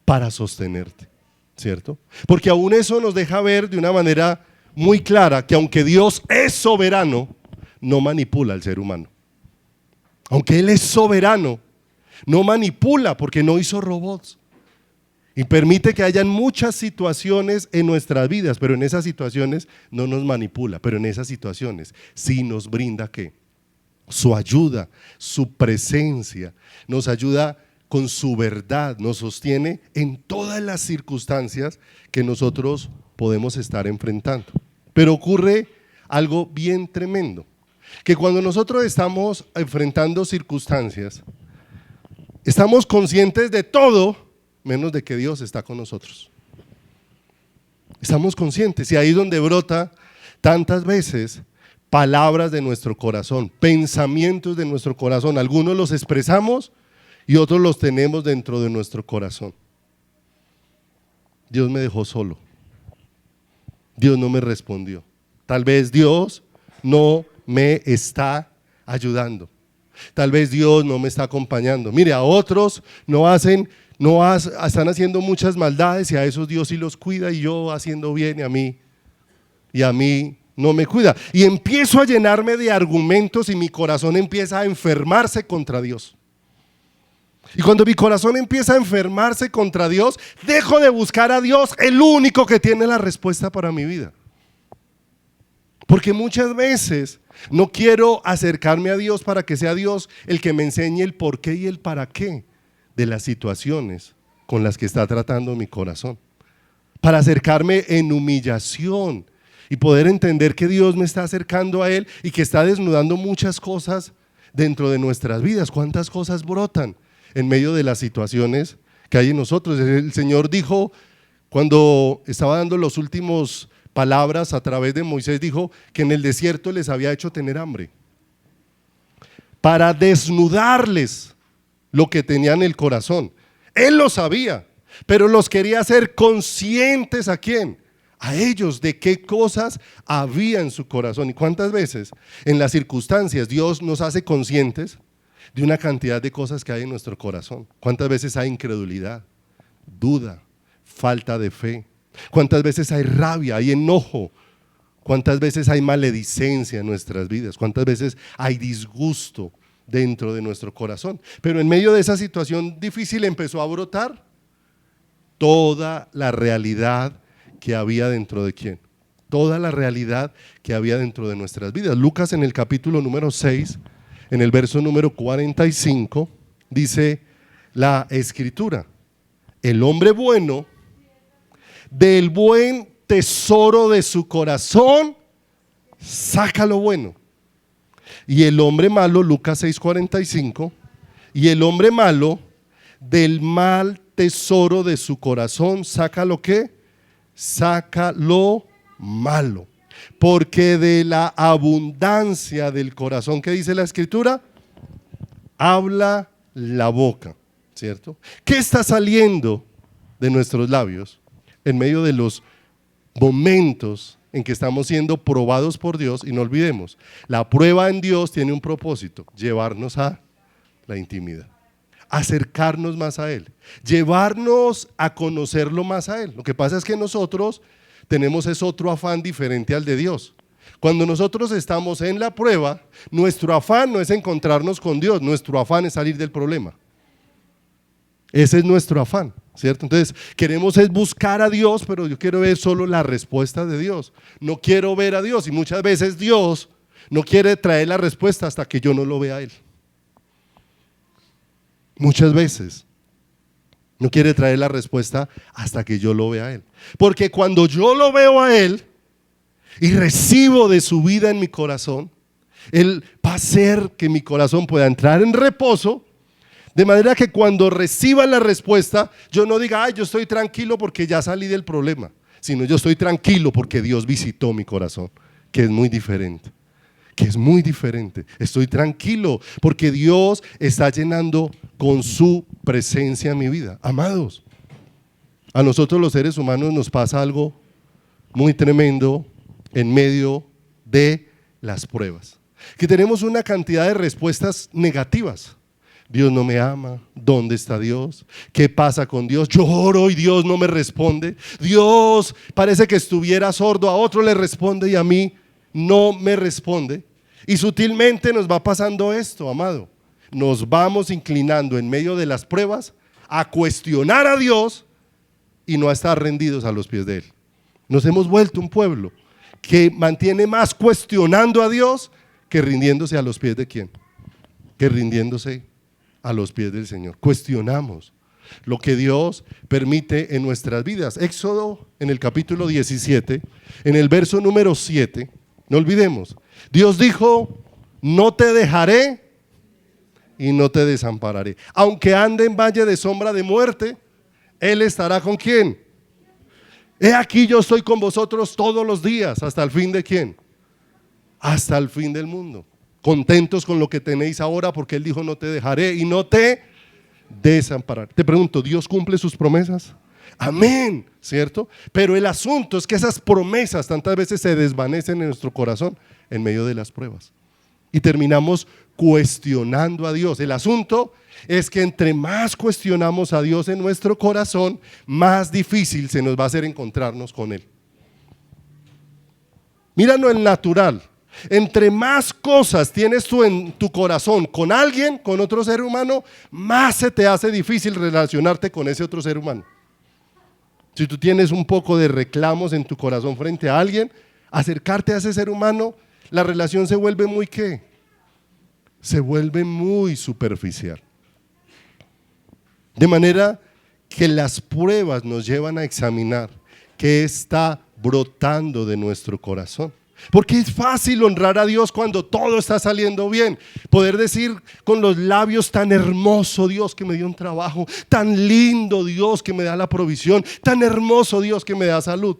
Para sostenerte, ¿cierto? Porque aún eso nos deja ver de una manera muy clara que aunque Dios es soberano, no manipula al ser humano. Aunque Él es soberano, no manipula porque no hizo robots. Y permite que hayan muchas situaciones en nuestras vidas, pero en esas situaciones no nos manipula, pero en esas situaciones sí nos brinda ¿qué? Su ayuda, su presencia, nos ayuda con su verdad, nos sostiene en todas las circunstancias que nosotros podemos estar enfrentando. Pero ocurre algo bien tremendo, que cuando nosotros estamos enfrentando circunstancias, estamos conscientes de todo, menos de que Dios está con nosotros. Estamos conscientes, y ahí es donde brota tantas veces palabras de nuestro corazón, pensamientos de nuestro corazón. Algunos los expresamos y otros los tenemos dentro de nuestro corazón. Dios me dejó solo. Dios no me respondió. Tal vez Dios no me está ayudando. Tal vez Dios no me está acompañando. Mire, a otros están haciendo muchas maldades y a esos Dios sí los cuida, y yo haciendo bien y a mí no me cuida. Y empiezo a llenarme de argumentos y mi corazón empieza a enfermarse contra Dios. Y cuando mi corazón empieza a enfermarse contra Dios, dejo de buscar a Dios, el único que tiene la respuesta para mi vida. Porque muchas veces no quiero acercarme a Dios para que sea Dios el que me enseñe el por qué y el para qué de las situaciones con las que está tratando mi corazón. Para acercarme en humillación y poder entender que Dios me está acercando a Él y que está desnudando muchas cosas dentro de nuestras vidas. ¿Cuántas cosas brotan en medio de las situaciones que hay en nosotros? El Señor dijo, cuando estaba dando los últimos palabras a través de Moisés, dijo que en el desierto les había hecho tener hambre para desnudarles lo que tenían en el corazón. Él lo sabía, pero los quería hacer conscientes. ¿A quién? A ellos, de qué cosas había en su corazón. ¿Y cuántas veces en las circunstancias Dios nos hace conscientes de una cantidad de cosas que hay en nuestro corazón? ¿Cuántas veces hay incredulidad, duda, falta de fe? ¿Cuántas veces hay rabia, hay enojo? ¿Cuántas veces hay maledicencia en nuestras vidas? ¿Cuántas veces hay disgusto dentro de nuestro corazón? Pero en medio de esa situación difícil empezó a brotar toda la realidad que había dentro de quién, toda la realidad que había dentro de nuestras vidas. Lucas, en el capítulo número 6, en el verso número 45, dice la escritura: el hombre bueno del buen tesoro de su corazón saca lo bueno, y el hombre malo, Lucas 6:45, y el hombre malo del mal tesoro de su corazón saca lo que, saca lo malo, porque de la abundancia del corazón, ¿qué dice la escritura? Habla la boca, ¿cierto? ¿Qué está saliendo de nuestros labios en medio de los momentos en que estamos siendo probados por Dios? Y no olvidemos, la prueba en Dios tiene un propósito: llevarnos a la intimidad, acercarnos más a Él, llevarnos a conocerlo más a Él. Lo que pasa es que nosotros tenemos otro afán diferente al de Dios. Cuando nosotros estamos en la prueba, nuestro afán no es encontrarnos con Dios, nuestro afán es salir del problema. Ese es nuestro afán, ¿cierto? Entonces queremos es buscar a Dios, pero yo quiero ver solo la respuesta de Dios. No quiero ver a Dios, y muchas veces Dios no quiere traer la respuesta hasta que yo no lo vea a Él. Muchas veces no quiere traer la respuesta hasta que yo lo vea a Él. Porque cuando yo lo veo a Él y recibo de su vida en mi corazón, Él va a hacer que mi corazón pueda entrar en reposo, de manera que cuando reciba la respuesta, yo no diga, ay, yo estoy tranquilo porque ya salí del problema, sino yo estoy tranquilo porque Dios visitó mi corazón, que es muy diferente. Estoy tranquilo porque Dios está llenando con su presencia mi vida. Amados, a nosotros los seres humanos nos pasa algo muy tremendo en medio de las pruebas, que tenemos una cantidad de respuestas negativas. Dios no me ama, ¿dónde está Dios? ¿Qué pasa con Dios? Yo oro y Dios no me responde. Dios parece que estuviera sordo, a otro le responde y a mí no me responde. Y sutilmente nos va pasando esto, amado. nos vamos inclinando en medio de las pruebas a cuestionar a Dios y no a estar rendidos a los pies de Él. Nos hemos vuelto un pueblo que mantiene más cuestionando a Dios que rindiéndose a los pies de ¿quién? Que rindiéndose a los pies del Señor. Cuestionamos lo que Dios permite en nuestras vidas. Éxodo en el capítulo 17, en el verso número 7, no olvidemos, Dios dijo, no te dejaré y no te desampararé. Aunque ande en valle de sombra de muerte, Él estará ¿con quién? He aquí yo estoy con vosotros todos los días, hasta el fin de ¿quién? Hasta el fin del mundo. Contentos con lo que tenéis ahora, porque Él dijo, no te dejaré y no te desampararé. Te pregunto, ¿Dios cumple sus promesas? Amén, ¿cierto? Pero el asunto es que esas promesas tantas veces se desvanecen en nuestro corazón en medio de las pruebas. Y terminamos cuestionando a Dios. El asunto es que entre más cuestionamos a Dios en nuestro corazón, más difícil se nos va a hacer encontrarnos con Él. Míralo en natural. Entre más cosas tienes tú en tu corazón con alguien, con otro ser humano, más se te hace difícil relacionarte con ese otro ser humano. Si tú tienes un poco de reclamos en tu corazón frente a alguien, acercarte a ese ser humano, la relación se vuelve muy ¿qué? Se vuelve muy superficial. De manera que las pruebas nos llevan a examinar qué está brotando de nuestro corazón. Porque es fácil honrar a Dios cuando todo está saliendo bien. Poder decir con los labios, tan hermoso Dios que me dio un trabajo, tan lindo Dios que me da la provisión, tan hermoso Dios que me da salud.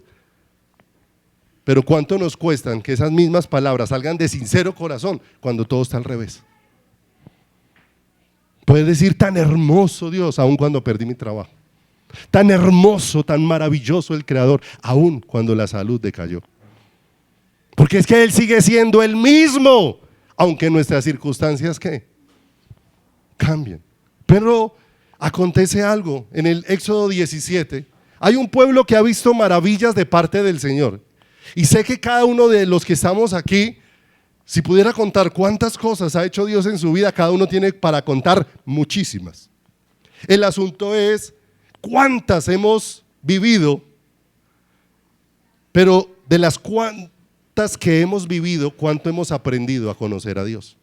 Pero ¿cuánto nos cuestan que esas mismas palabras salgan de sincero corazón cuando todo está al revés? Poder decir tan hermoso Dios aun cuando perdí mi trabajo. Tan hermoso, tan maravilloso el Creador aun cuando la salud decayó. Porque es que Él sigue siendo el mismo, aunque nuestras circunstancias ¿qué? Cambien. Pero acontece algo, en el Éxodo 17, hay un pueblo que ha visto maravillas de parte del Señor. Y sé que cada uno de los que estamos aquí, si pudiera contar cuántas cosas ha hecho Dios en su vida, cada uno tiene para contar muchísimas. El asunto es cuántas hemos vivido, pero de las cuantas que hemos vivido, cuánto hemos aprendido a conocer a Dios.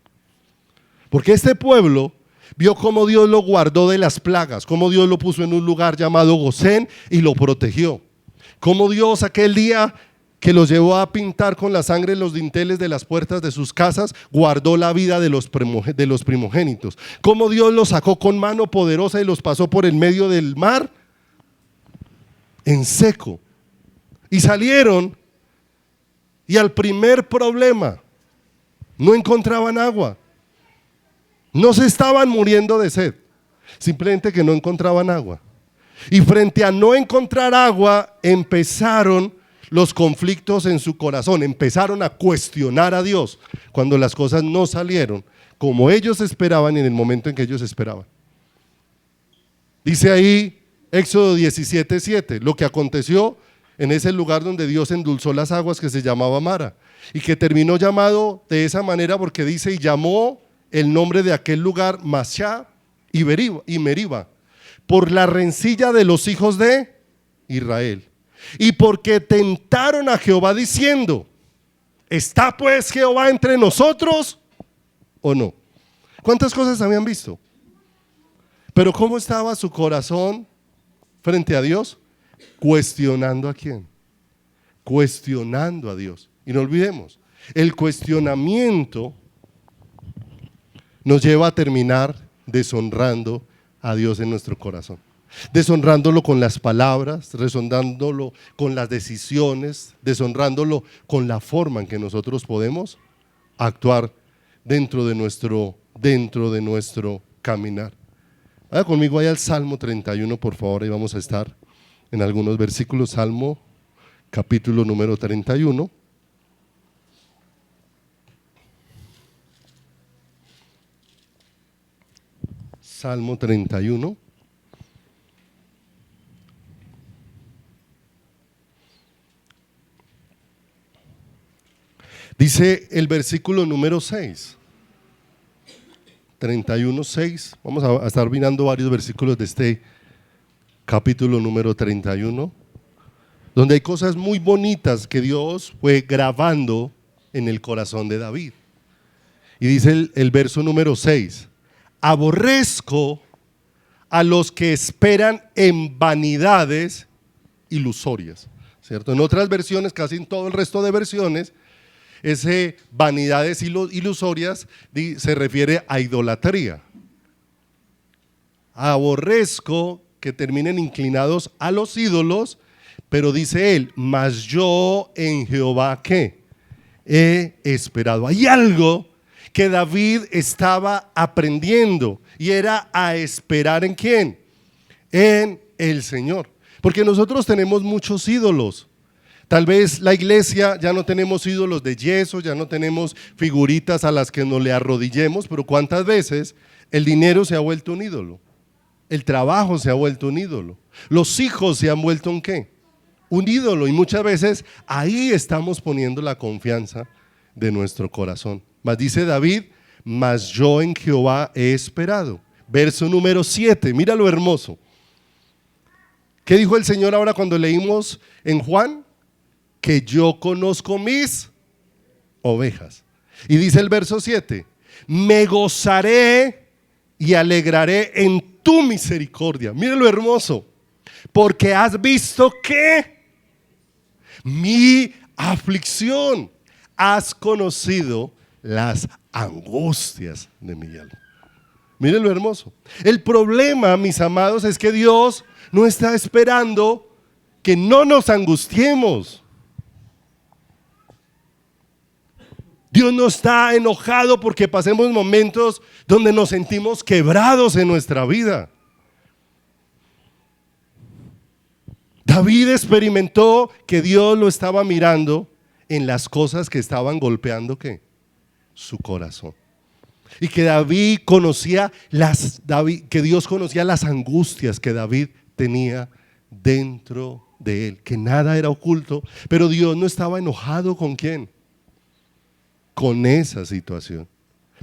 Porque este pueblo vio cómo Dios lo guardó de las plagas, cómo Dios lo puso en un lugar llamado Gosén y lo protegió. Cómo Dios aquel día que los llevó a pintar con la sangre los dinteles de las puertas de sus casas, guardó la vida de los primogénitos. Cómo Dios los sacó con mano poderosa y los pasó por el medio del mar en seco. Y salieron. Y al primer problema, no encontraban agua. No se estaban muriendo de sed, simplemente que no encontraban agua. Y frente a no encontrar agua, empezaron los conflictos en su corazón, empezaron a cuestionar a Dios cuando las cosas no salieron como ellos esperaban y en el momento en que ellos esperaban. Dice ahí Éxodo 17:7, lo que aconteció en ese lugar donde Dios endulzó las aguas, que se llamaba Mara, y que terminó llamado de esa manera porque dice, y llamó el nombre de aquel lugar Masá y Meriba, por la rencilla de los hijos de Israel, y porque tentaron a Jehová diciendo, ¿está pues Jehová entre nosotros o no? ¿Cuántas cosas habían visto? Pero ¿cómo estaba su corazón frente a Dios? Cuestionando a quién, cuestionando a Dios. Y no olvidemos, el cuestionamiento nos lleva a terminar deshonrando a Dios en nuestro corazón, deshonrándolo con las palabras, deshonrándolo con las decisiones, deshonrándolo con la forma en que nosotros podemos actuar dentro de nuestro caminar. Vaya conmigo ahí al Salmo 31, por favor, ahí vamos a estar en algunos versículos. Salmo capítulo número 31. Salmo 31. Dice el versículo número 6. 31:6. Vamos a estar mirando varios versículos de este capítulo número 31, donde hay cosas muy bonitas que Dios fue grabando en el corazón de David. Y dice el verso número 6: aborrezco a los que esperan en vanidades ilusorias, ¿cierto? En otras versiones, casi en todo el resto de versiones, ese vanidades ilusorias se refiere a idolatría. Aborrezco que terminen inclinados a los ídolos, pero dice él, mas yo en Jehová, ¿qué? He esperado. Hay algo que David estaba aprendiendo y era a esperar ¿en quién? En el Señor. Porque nosotros tenemos muchos ídolos. Tal vez la iglesia ya no tenemos ídolos de yeso, ya no tenemos figuritas a las que nos le arrodillemos, pero ¿cuántas veces el dinero se ha vuelto un ídolo? El trabajo se ha vuelto un ídolo. Los hijos se han vuelto ¿un qué? Un ídolo. Y muchas veces ahí estamos poniendo la confianza de nuestro corazón. Mas dice David, mas yo en Jehová he esperado. Verso número 7, mira lo hermoso. ¿Qué dijo el Señor ahora cuando leímos en Juan? Que yo conozco mis ovejas. Y dice el verso 7, me gozaré y alegraré en tu misericordia. Mira lo hermoso, porque has visto que mi aflicción, has conocido las angustias de mi alma. Mire lo hermoso. El problema, mis amados, es que Dios no está esperando que no nos angustiemos. Dios no está enojado porque pasemos momentos donde nos sentimos quebrados en nuestra vida. David experimentó que Dios lo estaba mirando en las cosas que estaban golpeando ¿qué? Su corazón. Y que David conocía que Dios conocía las angustias que David tenía dentro de él, que nada era oculto, pero Dios no estaba enojado ¿con quién? Con esa situación.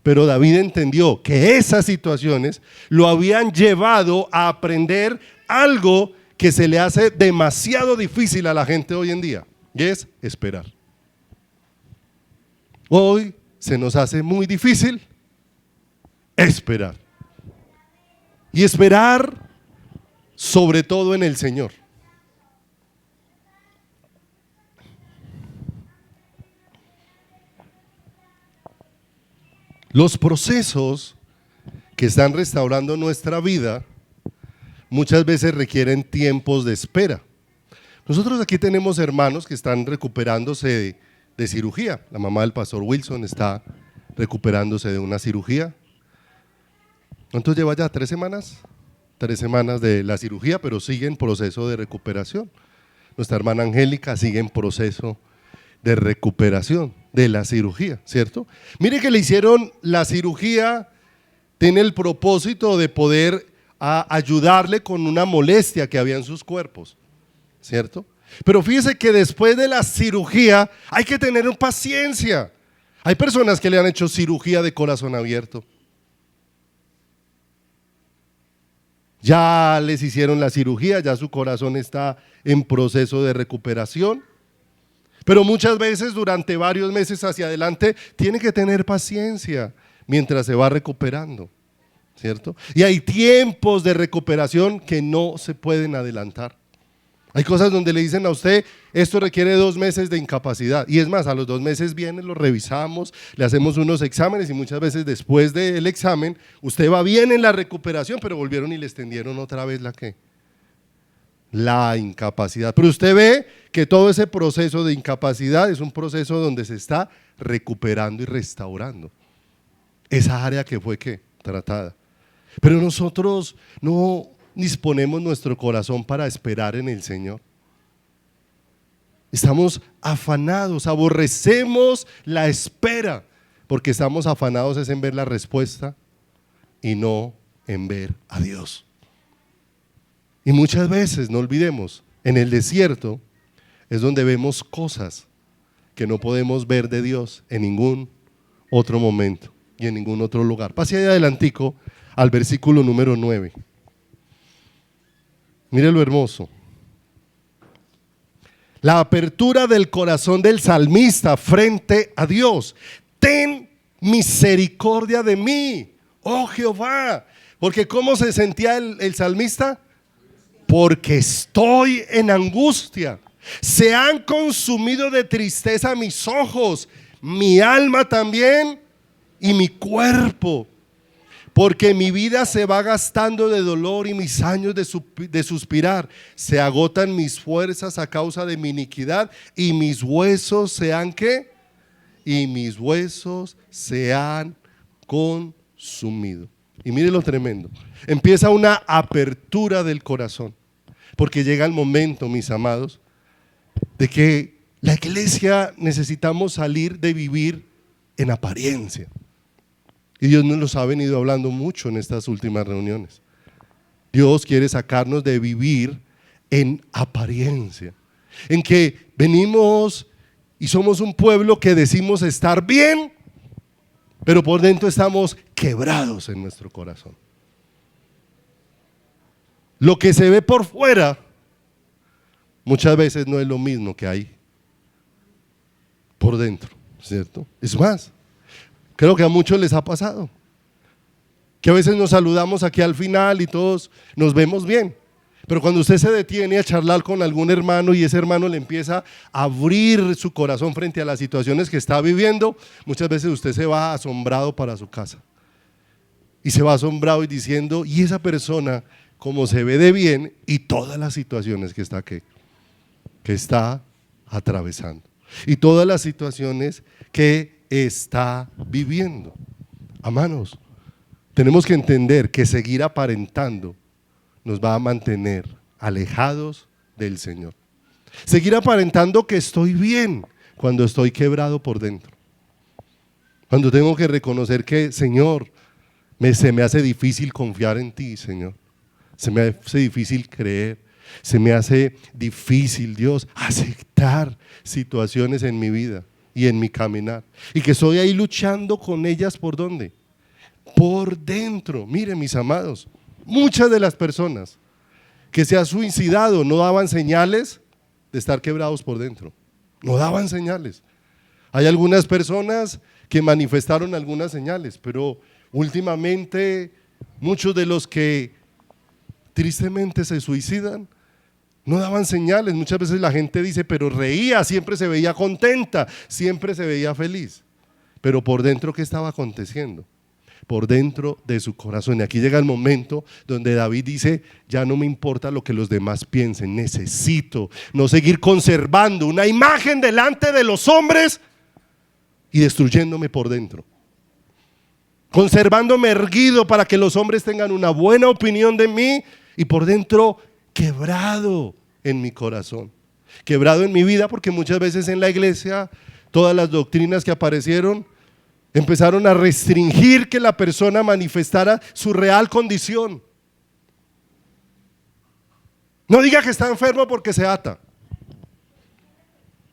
Pero David entendió que esas situaciones lo habían llevado a aprender algo que se le hace demasiado difícil a la gente hoy en día, y es esperar. Hoy se nos hace muy difícil esperar. Y esperar sobre todo en el Señor. Los procesos que están restaurando nuestra vida muchas veces requieren tiempos de espera. Nosotros aquí tenemos hermanos que están recuperándose de cirugía. La mamá del pastor Wilson está recuperándose de una cirugía. ¿Cuánto lleva ya? ¿3 semanas? 3 semanas de la cirugía, pero sigue en proceso de recuperación. Nuestra hermana Angélica sigue en proceso de recuperación de la cirugía, ¿cierto? Mire que le hicieron la cirugía, tiene el propósito de poder ayudarle con una molestia que había en sus cuerpos, ¿cierto? Pero fíjese que después de la cirugía hay que tener paciencia. Hay personas que le han hecho cirugía de corazón abierto. Ya les hicieron la cirugía, ya su corazón está en proceso de recuperación. Pero muchas veces durante varios meses hacia adelante tiene que tener paciencia mientras se va recuperando, ¿cierto? Y hay tiempos de recuperación que no se pueden adelantar. Hay cosas donde le dicen a usted, esto requiere 2 meses de incapacidad. Y es más, a los 2 meses viene, lo revisamos, le hacemos unos exámenes y muchas veces después del examen, usted va bien en la recuperación, pero volvieron y le extendieron otra vez la ¿qué? La incapacidad. Pero usted ve que todo ese proceso de incapacidad es un proceso donde se está recuperando y restaurando esa área que fue ¿qué? Tratada. Pero nosotros no disponemos nuestro corazón para esperar en el Señor. Estamos afanados, aborrecemos la espera, porque estamos afanados es en ver la respuesta y no en ver a Dios. Y muchas veces, no olvidemos, en el desierto es donde vemos cosas que no podemos ver de Dios en ningún otro momento. y en ningún otro lugar. Pase ahí adelantico al versículo número 9. Mire lo hermoso. La apertura del corazón del salmista frente a Dios. Ten misericordia de mí, oh Jehová. Porque ¿cómo se sentía el salmista? Porque estoy en angustia. Se han consumido de tristeza mis ojos, mi alma también y mi cuerpo. Porque mi vida se va gastando de dolor y mis años de suspirar. Se agotan mis fuerzas a causa de mi iniquidad y mis huesos se han ¿qué? Y mis huesos se han consumido. Y mire lo tremendo. Empieza una apertura del corazón. Porque llega el momento, mis amados, de que la iglesia necesitamos salir de vivir en apariencia. Y Dios nos los ha venido hablando mucho en estas últimas reuniones. Dios quiere sacarnos de vivir en apariencia, en que venimos y somos un pueblo que decimos estar bien, pero por dentro estamos quebrados en nuestro corazón. Lo que se ve por fuera muchas veces no es lo mismo que hay por dentro, ¿cierto? Es más, creo que a muchos les ha pasado que a veces nos saludamos aquí al final y todos nos vemos bien, pero cuando usted se detiene a charlar con algún hermano y ese hermano le empieza a abrir su corazón frente a las situaciones que está viviendo, muchas veces usted se va asombrado para su casa y se va asombrado y diciendo, y esa persona como se ve de bien y todas las situaciones que está atravesando y todas las situaciones que está viviendo. Hermanos, tenemos que entender que seguir aparentando nos va a mantener alejados del Señor. Seguir aparentando que estoy bien cuando estoy quebrado por dentro. Cuando tengo que reconocer que, Señor, se me hace difícil confiar en ti, Señor. Se me hace difícil creer. Se me hace difícil, Dios, aceptar situaciones en mi vida y en mi caminar. Y que estoy ahí luchando con ellas, ¿por dónde? Por dentro. Miren, mis amados, muchas de las personas que se han suicidado no daban señales de estar quebrados por dentro. No daban señales. Hay algunas personas que manifestaron algunas señales, pero últimamente muchos de los que tristemente se suicidan no daban señales. Muchas veces la gente dice, pero reía, siempre se veía contenta, siempre se veía feliz. Pero por dentro, ¿qué estaba aconteciendo? Por dentro de su corazón. Y aquí llega el momento donde David dice, ya no me importa lo que los demás piensen, necesito no seguir conservando una imagen delante de los hombres y destruyéndome por dentro. Conservándome erguido para que los hombres tengan una buena opinión de mí y por dentro quebrado en mi corazón, quebrado en mi vida, porque muchas veces en la iglesia todas las doctrinas que aparecieron empezaron a restringir que la persona manifestara su real condición. No diga que está enfermo porque se ata.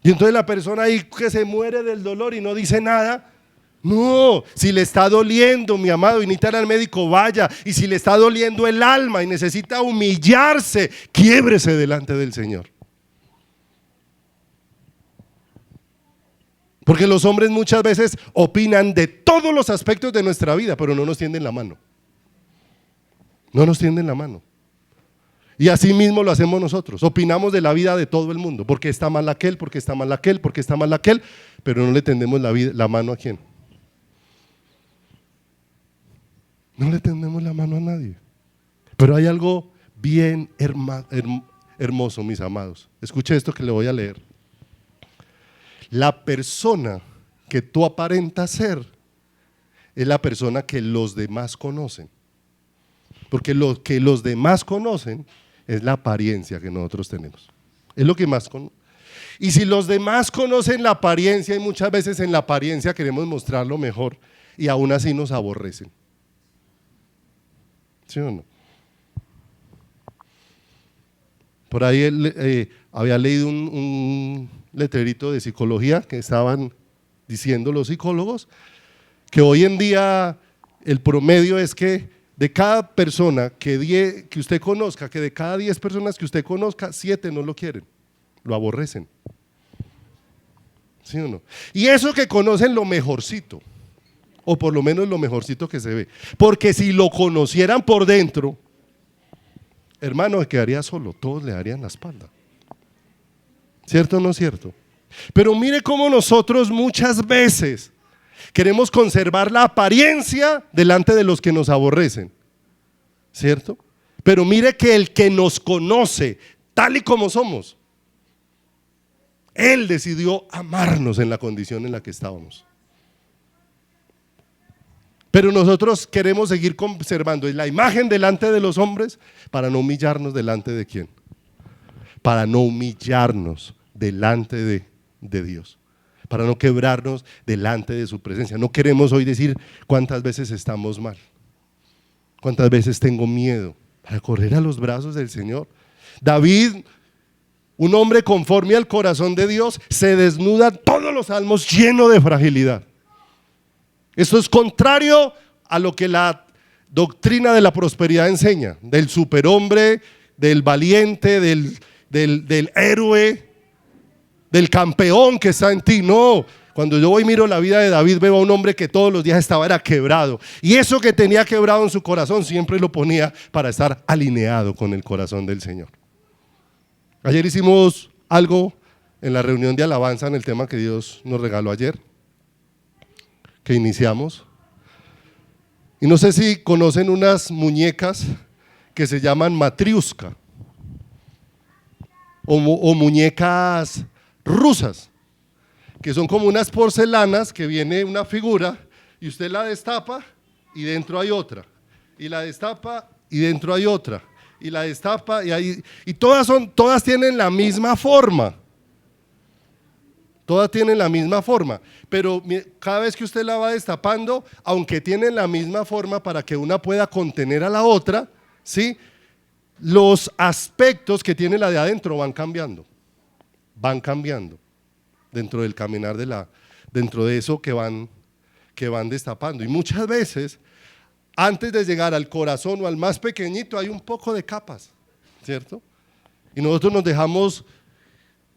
Y entonces la persona ahí que se muere del dolor y no dice nada. No, si le está doliendo, mi amado, y necesita ir al médico, vaya. Y si le está doliendo el alma y necesita humillarse, quiébrese delante del Señor. Porque los hombres muchas veces opinan de todos los aspectos de nuestra vida, pero no nos tienden la mano. No nos tienden la mano. Y así mismo lo hacemos nosotros. Opinamos de la vida de todo el mundo. Porque está mal aquel, porque está mal aquel, porque está mal aquel, pero no le tendemos la mano a quién. No le tendemos la mano a nadie. Pero hay algo bien hermoso, mis amados. Escuche esto que le voy a leer. La persona que tú aparentas ser es la persona que los demás conocen. Porque lo que los demás conocen es la apariencia que nosotros tenemos. Es lo que más conocen. Y si los demás conocen la apariencia, y muchas veces en la apariencia queremos mostrar lo mejor, y aún así nos aborrecen. ¿Sí o no? Por ahí había leído un letrerito de psicología que estaban diciendo los psicólogos que hoy en día el promedio es que de cada persona que usted conozca, que de cada 10 personas que usted conozca, 7 no lo quieren, lo aborrecen. ¿Sí o no? Y eso que conocen lo mejorcito, o por lo menos lo mejorcito que se ve. Porque si lo conocieran por dentro, hermano, se quedaría solo, todos le darían la espalda. ¿Cierto o no es cierto? Pero mire cómo nosotros muchas veces queremos conservar la apariencia delante de los que nos aborrecen, ¿cierto? Pero mire que el que nos conoce tal y como somos, Él decidió amarnos en la condición en la que estábamos. Pero nosotros queremos seguir conservando la imagen delante de los hombres para no humillarnos delante de ¿quién? Para no humillarnos delante de Dios, para no quebrarnos delante de su presencia. No queremos hoy decir cuántas veces estamos mal, cuántas veces tengo miedo, para correr a los brazos del Señor. David, un hombre conforme al corazón de Dios, se desnuda todos los salmos lleno de fragilidad. Esto es contrario a lo que la doctrina de la prosperidad enseña, del superhombre, del valiente, del héroe, del campeón que está en ti. No, cuando yo voy y miro la vida de David, veo a un hombre que todos los días era quebrado, y eso que tenía quebrado en su corazón siempre lo ponía para estar alineado con el corazón del Señor. Ayer hicimos algo en la reunión de alabanza en el tema que Dios nos regaló ayer, que iniciamos, y no sé si conocen unas muñecas que se llaman matriuska o muñecas rusas, que son como unas porcelanas que viene una figura y usted la destapa y dentro hay otra, y la destapa y dentro hay otra, y la destapa y todas tienen la misma forma. Todas tienen la misma forma, pero cada vez que usted la va destapando, aunque tienen la misma forma para que una pueda contener a la otra, ¿sí? Los aspectos que tiene la de adentro van cambiando dentro del caminar dentro de eso que van destapando. Y muchas veces, antes de llegar al corazón o al más pequeñito, hay un poco de capas, ¿cierto? Y nosotros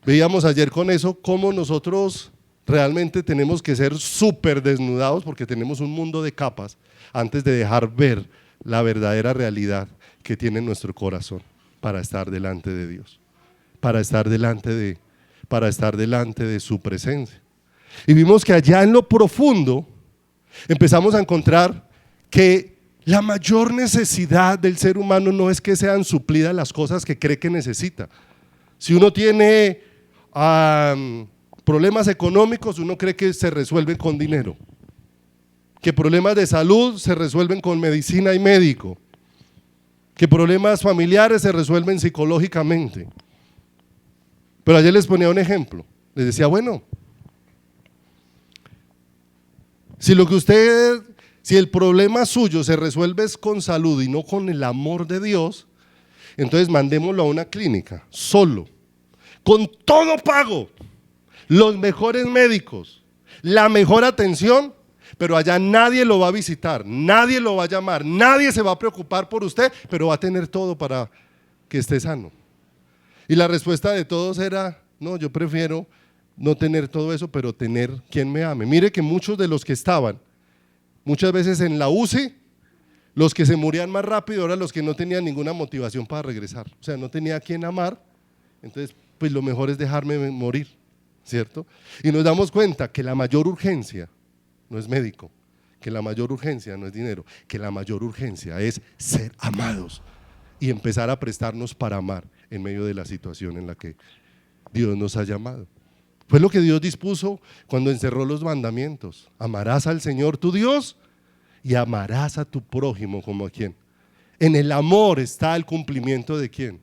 veíamos ayer con eso cómo nosotros realmente tenemos que ser súper desnudados porque tenemos un mundo de capas antes de dejar ver la verdadera realidad que tiene nuestro corazón para estar delante de Dios, para estar delante de su presencia. Y vimos que allá en lo profundo empezamos a encontrar que la mayor necesidad del ser humano no es que sean suplidas las cosas que cree que necesita. Si uno tiene problemas económicos, uno cree que se resuelven con dinero, que problemas de salud se resuelven con medicina y médico, que problemas familiares se resuelven psicológicamente. Pero ayer les ponía un ejemplo, les decía, bueno, si el problema suyo se resuelve con salud y no con el amor de Dios, entonces mandémoslo a una clínica, solo, con todo pago, los mejores médicos, la mejor atención, pero allá nadie lo va a visitar, nadie lo va a llamar, nadie se va a preocupar por usted, pero va a tener todo para que esté sano. Y la respuesta de todos era, no, yo prefiero no tener todo eso, pero tener quien me ame. Mire que muchos de los que estaban muchas veces en la UCI, los que se morían más rápido eran los que no tenían ninguna motivación para regresar, o sea, no tenía a quien amar, entonces pues lo mejor es dejarme morir, ¿cierto? Y nos damos cuenta que la mayor urgencia no es médico, que la mayor urgencia no es dinero, que la mayor urgencia es ser amados y empezar a prestarnos para amar en medio de la situación en la que Dios nos ha llamado. Fue lo que Dios dispuso cuando encerró los mandamientos. Amarás al Señor tu Dios y amarás a tu prójimo como a quién. En el amor está el cumplimiento de quién.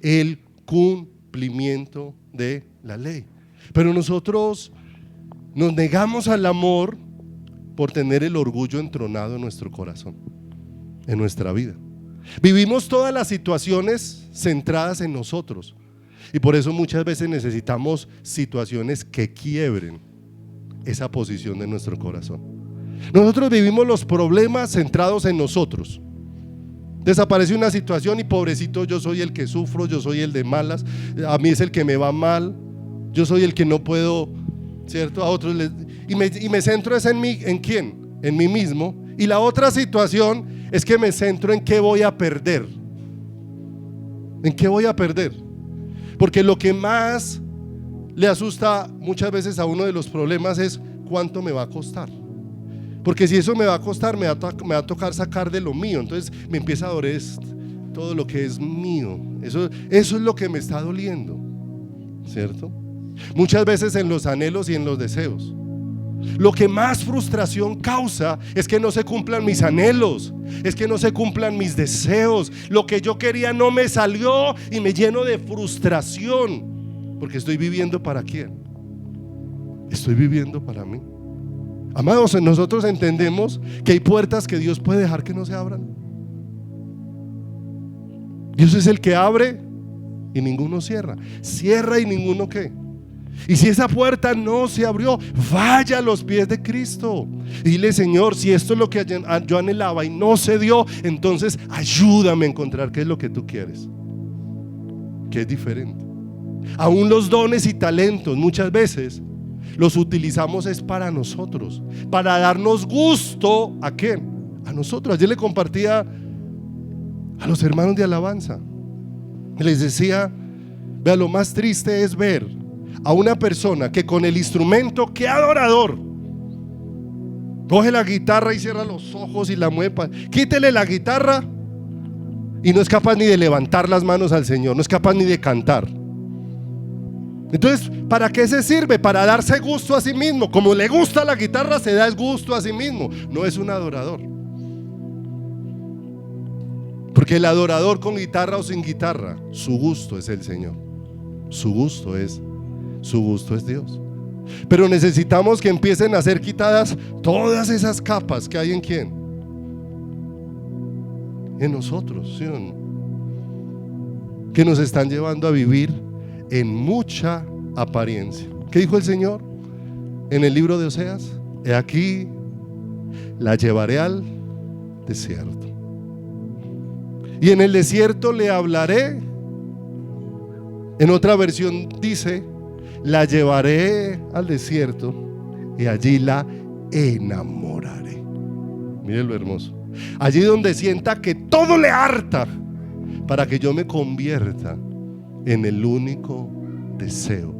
El cumplimiento de la ley. Pero nosotros nos negamos al amor por tener el orgullo entronado en nuestro corazón, en nuestra vida. Vivimos todas las situaciones centradas en nosotros. Y por eso muchas veces necesitamos situaciones que quiebren esa posición de nuestro corazón. Nosotros vivimos los problemas centrados en nosotros. Desaparece una situación y pobrecito, yo soy el que sufro, yo soy el de malas, a mí es el que me va mal, yo soy el que no puedo, ¿cierto? A otros y me centro es en mí. ¿En quién? En mí mismo. Y la otra situación es que me centro en qué voy a perder. ¿En qué voy a perder? Porque lo que más le asusta muchas veces a uno de los problemas es cuánto me va a costar. Porque si eso me va a costar, me va a tocar sacar de lo mío. Entonces me empieza a doler todo lo que es mío. Eso es lo que me está doliendo, ¿cierto? Muchas veces en los anhelos y en los deseos, lo que más frustración causa es que no se cumplan mis anhelos, es que no se cumplan mis deseos. Lo que yo quería no me salió y me lleno de frustración. Porque estoy viviendo ¿para quién? Estoy viviendo para mí. Amados, nosotros entendemos que hay puertas que Dios puede dejar que no se abran. Dios es el que abre y ninguno cierra. Cierra y ninguno ¿qué? Y si esa puerta no se abrió, vaya a los pies de Cristo y dile: Señor, si esto es lo que yo anhelaba y no se dio, entonces ayúdame a encontrar qué es lo que tú quieres, que es diferente. Aún los dones y talentos muchas veces los utilizamos es para nosotros, para darnos gusto. ¿A quién? A nosotros. Ayer le compartía a los hermanos de alabanza, les decía: vea, lo más triste es ver a una persona que con el instrumento, ¡qué adorador!, coge la guitarra y cierra los ojos y la mueve, quítele la guitarra y no es capaz ni de levantar las manos al Señor, no es capaz ni de cantar. Entonces, ¿para qué se sirve? Para darse gusto a sí mismo. Como le gusta la guitarra, se da gusto a sí mismo. No es un adorador. Porque el adorador, con guitarra o sin guitarra, su gusto es el Señor. Su gusto es Dios. Pero necesitamos que empiecen a ser quitadas todas esas capas que hay en ¿quién? En nosotros, ¿sí o no? Que nos están llevando a vivir en mucha apariencia. ¿Qué dijo el Señor en el libro de Oseas? He aquí, la llevaré al desierto, y en el desierto le hablaré. En otra versión dice: la llevaré al desierto y allí la enamoraré. Mire lo hermoso. Allí donde sienta que todo le harta, para que yo me convierta en el único deseo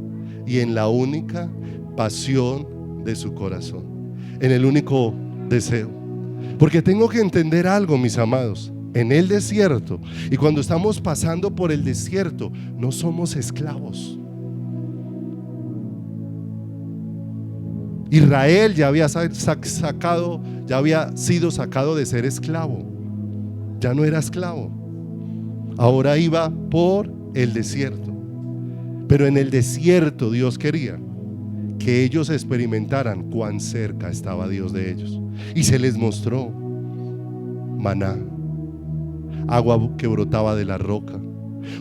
y en la única pasión de su corazón, en el único deseo. Porque tengo que entender algo, mis amados. En el desierto, y cuando estamos pasando por el desierto, no somos esclavos. Israel ya había sido sacado de ser esclavo. Ya no era esclavo. Ahora iba por el desierto. Pero en el desierto Dios quería que ellos experimentaran cuán cerca estaba Dios de ellos. Y se les mostró maná, agua que brotaba de la roca,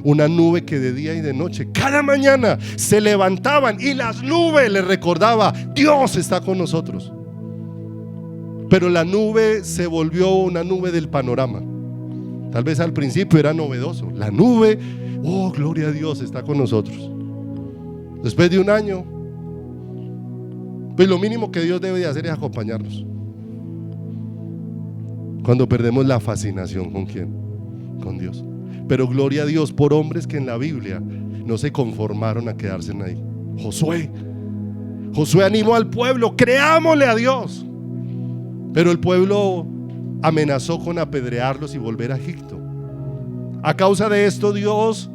una nube que de día y de noche, cada mañana se levantaban y las nubes les recordaba: Dios está con nosotros. Pero la nube se volvió una nube del panorama. Tal vez al principio era novedoso, la nube, oh, gloria a Dios, está con nosotros. Después de un año, pues lo mínimo que Dios debe de hacer es acompañarnos. Cuando perdemos la fascinación, ¿con quién? Con Dios. Pero gloria a Dios por hombres que en la Biblia no se conformaron a quedarse ahí. Josué animó al pueblo: creámosle a Dios. Pero el pueblo amenazó con apedrearlos y volver a Egipto. A causa de esto, Dios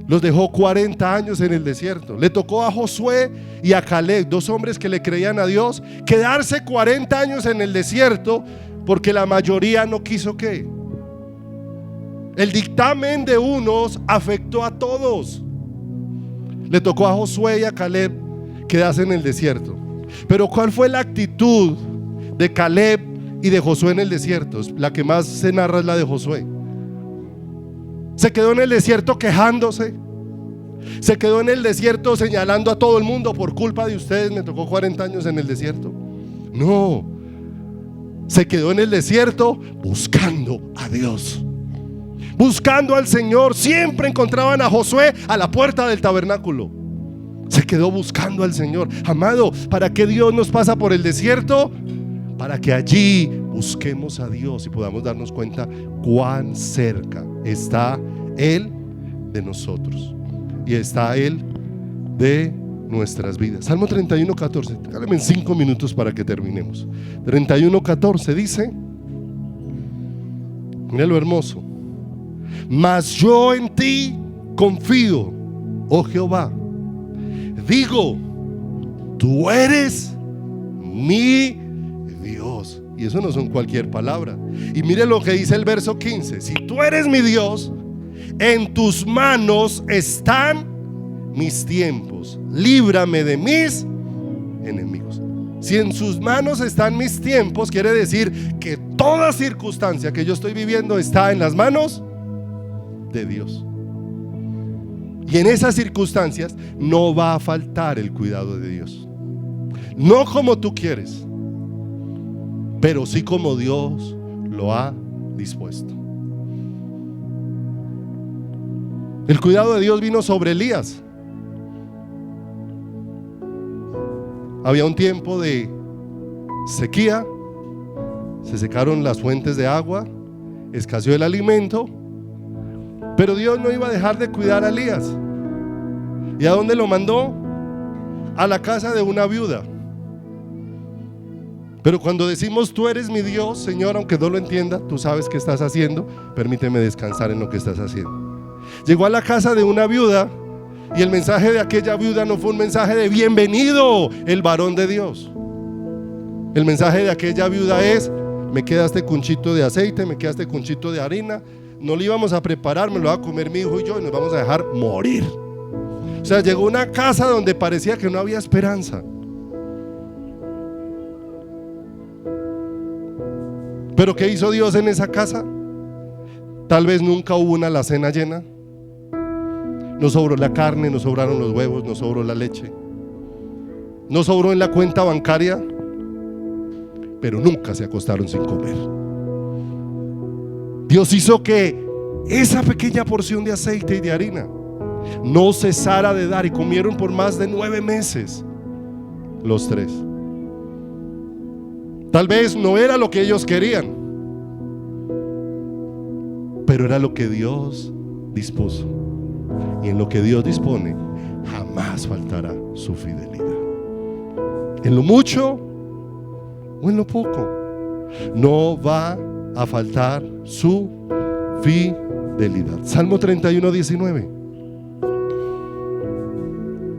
los dejó 40 años en el desierto. Le tocó a Josué y a Caleb, dos hombres que le creían a Dios, quedarse 40 años en el desierto, porque la mayoría no quiso. ¿Qué? El dictamen de unos afectó a todos. Le tocó a Josué y a Caleb quedarse en el desierto. Pero ¿cuál fue la actitud de Caleb y de Josué en el desierto? La que más se narra es la de Josué. Se quedó en el desierto quejándose. Se quedó en el desierto señalando a todo el mundo: por culpa de ustedes me tocó 40 años en el desierto. No, se quedó en el desierto buscando a Dios, buscando al Señor. Siempre encontraban a Josué a la puerta del tabernáculo. Se quedó buscando al Señor. Amado, ¿para qué Dios nos pasa por el desierto? Para que allí busquemos a Dios y podamos darnos cuenta cuán cerca está Él de nosotros y está Él de nuestras vidas. Salmo 31:14. Regálame en 5 minutos para que terminemos. 31:14 dice, mira lo hermoso: mas yo en ti confío, oh Jehová. Digo, tú eres mi Dios. Y eso no son cualquier palabra. Y mire lo que dice el verso 15: si tú eres mi Dios, en tus manos están mis tiempos, líbrame de mis enemigos. Si en sus manos están mis tiempos, quiere decir que toda circunstancia que yo estoy viviendo está en las manos de Dios. Y en esas circunstancias no va a faltar el cuidado de Dios. No como tú quieres, pero sí como Dios lo ha dispuesto. El cuidado de Dios vino sobre Elías. Había un tiempo de sequía, se secaron las fuentes de agua, escaseó el alimento, pero Dios no iba a dejar de cuidar a Elías. ¿Y a dónde lo mandó? A la casa de una viuda. Pero cuando decimos tú eres mi Dios, Señor, aunque no lo entienda, tú sabes qué estás haciendo, permíteme descansar en lo que estás haciendo. Llegó a la casa de una viuda y el mensaje de aquella viuda no fue un mensaje de bienvenido, el varón de Dios. El mensaje de aquella viuda es: me queda este cunchito de aceite, me queda este cunchito de harina, no lo íbamos a preparar, me lo va a comer mi hijo y yo y nos vamos a dejar morir. O sea, llegó a una casa donde parecía que no había esperanza. ¿Pero qué hizo Dios en esa casa? Tal vez nunca hubo una alacena llena. No sobró la carne, no sobraron los huevos, no sobró la leche, no sobró en la cuenta bancaria, pero nunca se acostaron sin comer. Dios hizo que esa pequeña porción de aceite y de harina no cesara de dar, y comieron por más de 9 meses los 3. Tal vez no era lo que ellos querían, pero era lo que Dios dispuso. Y en lo que Dios dispone jamás faltará su fidelidad. En lo mucho o en lo poco, no va a faltar su fidelidad. Salmo 31:19.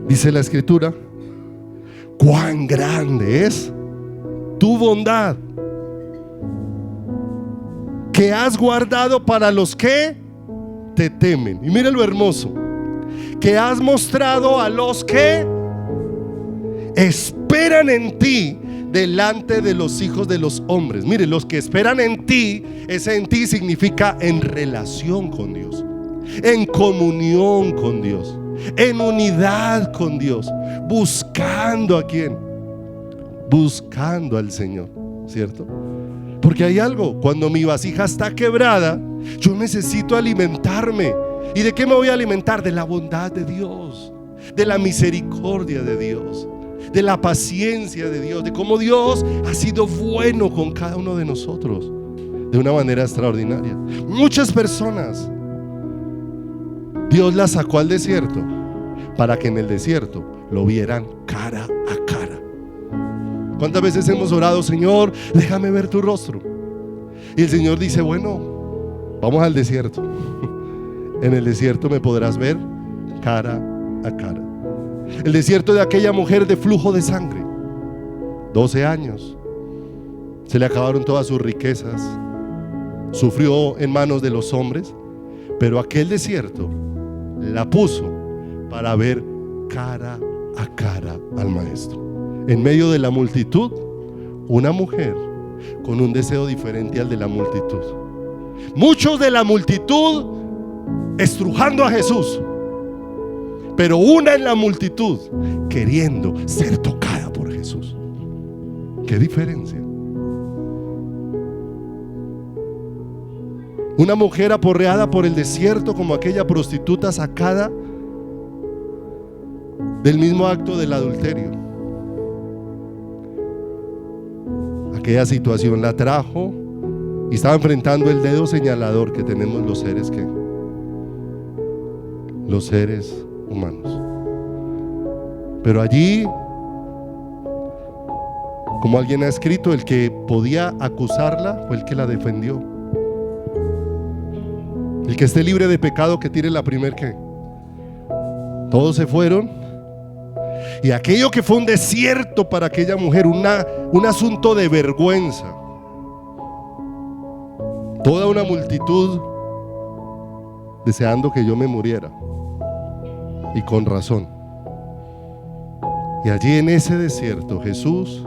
Dice la escritura: cuán grande es tu bondad, que has guardado para los que te temen. Y mire lo hermoso: que has mostrado a los que esperan en ti delante de los hijos de los hombres. Mire, los que esperan en ti, ese en ti significa en relación con Dios, en comunión con Dios, en unidad con Dios, buscando a quién, buscando al Señor, ¿cierto? Porque hay algo: cuando mi vasija está quebrada, yo necesito alimentarme. ¿Y de qué me voy a alimentar? De la bondad de Dios, de la misericordia de Dios, de la paciencia de Dios, de cómo Dios ha sido bueno con cada uno de nosotros de una manera extraordinaria. Muchas personas Dios las sacó al desierto para que en el desierto lo vieran cara a cara. ¿Cuántas veces hemos orado: Señor, déjame ver tu rostro? Y el Señor dice: bueno, vamos al desierto. En el desierto me podrás ver cara a cara. El desierto de aquella mujer de flujo de sangre, 12 años, se le acabaron todas sus riquezas, sufrió en manos de los hombres, pero aquel desierto la puso para ver cara a cara al Maestro. En medio de la multitud, una mujer con un deseo diferente al de la multitud. Muchos de la multitud estrujando a Jesús, pero una en la multitud queriendo ser tocada por Jesús. ¿Qué diferencia? Una mujer aporreada por el desierto como aquella prostituta sacada del mismo acto del adulterio. Aquella situación la trajo y estaba enfrentando el dedo señalador que tenemos los seres humanos. Pero allí, como alguien ha escrito, el que podía acusarla fue el que la defendió. El que esté libre de pecado, que tire la primera. ¿Qué? Todos se fueron. Y aquello que fue un desierto para aquella mujer, un asunto de vergüenza. Toda una multitud deseando que yo me muriera. Y con razón. Y allí en ese desierto Jesús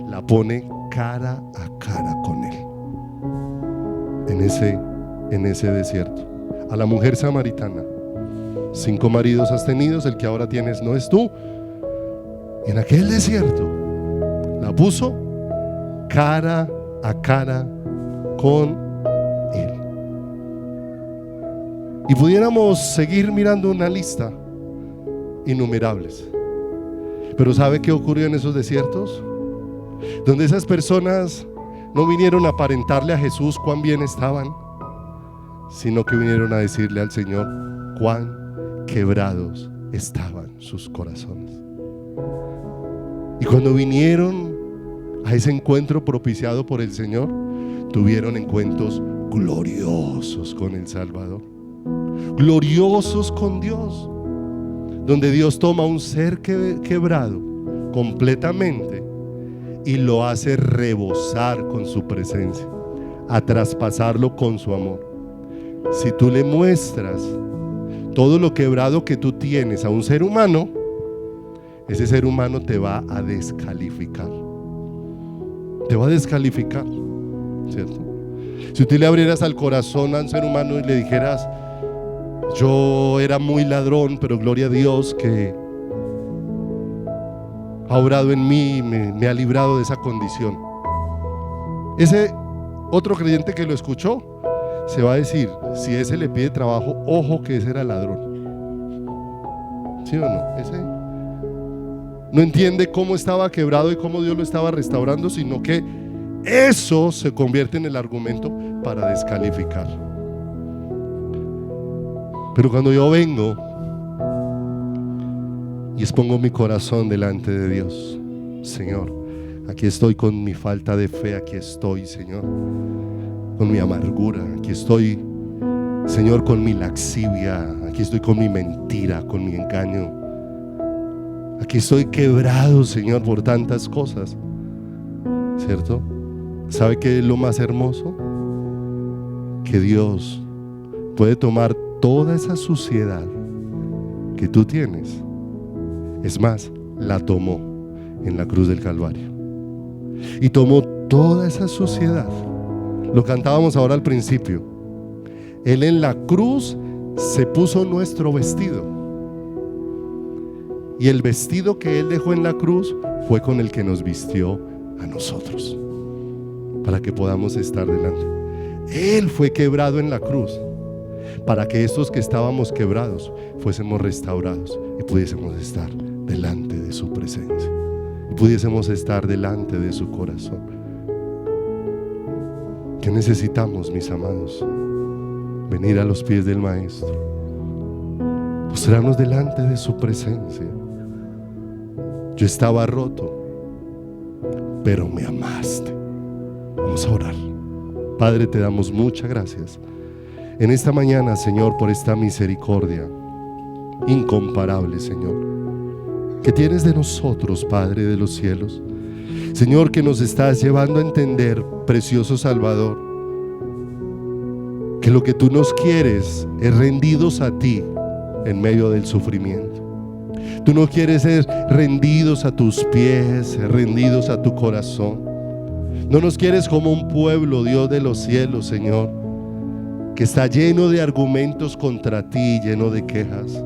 la pone cara a cara con él. En ese desierto. A la mujer samaritana. 5 maridos has tenido, el que ahora tienes no es tú. En aquel desierto la puso cara a cara con él. Y pudiéramos seguir mirando una lista innumerables. Pero ¿sabe qué ocurrió en esos desiertos? Donde esas personas no vinieron a aparentarle a Jesús cuán bien estaban, sino que vinieron a decirle al Señor cuán quebrados estaban sus corazones. Y cuando vinieron a ese encuentro propiciado por el Señor, tuvieron encuentros gloriosos con el Salvador, gloriosos con Dios, donde Dios toma un ser quebrado completamente y lo hace rebosar con su presencia, a traspasarlo con su amor. Si tú le muestras todo lo quebrado que tú tienes a un ser humano, ese ser humano te va a descalificar. Te va a descalificar, ¿cierto? Si tú le abrieras al corazón a un ser humano y le dijeras: yo era muy ladrón, pero gloria a Dios que ha obrado en mí y me ha librado de esa condición. Ese otro creyente que lo escuchó se va a decir, si ese le pide trabajo, ojo que ese era ladrón. ¿Sí o no? Ese no entiende cómo estaba quebrado y cómo Dios lo estaba restaurando, sino que eso se convierte en el argumento para descalificar. Pero cuando yo vengo y expongo mi corazón delante de Dios, Señor, aquí estoy con mi falta de fe, aquí estoy, Señor, con mi amargura, aquí estoy, Señor, con mi laxivia, aquí estoy con mi mentira, con mi engaño, aquí estoy quebrado, Señor, por tantas cosas, ¿cierto? ¿Sabe qué es lo más hermoso? Que Dios puede tomar toda esa suciedad que tú tienes, es más, la tomó en la cruz del Calvario y tomó toda esa suciedad. Lo cantábamos ahora al principio. Él en la cruz se puso nuestro vestido, y el vestido que Él dejó en la cruz fue con el que nos vistió a nosotros, para que podamos estar delante. Él fue quebrado en la cruz para que estos que estábamos quebrados fuésemos restaurados y pudiésemos estar delante de su presencia, y pudiésemos estar delante de su corazón. ¿Qué necesitamos, mis amados? Venir a los pies del Maestro, postrarnos delante de su presencia. Yo estaba roto, pero me amaste. Vamos a orar. Padre, te damos muchas gracias en esta mañana, Señor, por esta misericordia incomparable, Señor, que tienes de nosotros, Padre de los cielos. Señor, que nos estás llevando a entender, precioso Salvador, que lo que tú nos quieres es rendidos a ti en medio del sufrimiento. Tú no quieres ser rendidos a tus pies, rendidos a tu corazón. No nos quieres como un pueblo, Dios de los cielos, Señor, que está lleno de argumentos contra ti, lleno de quejas,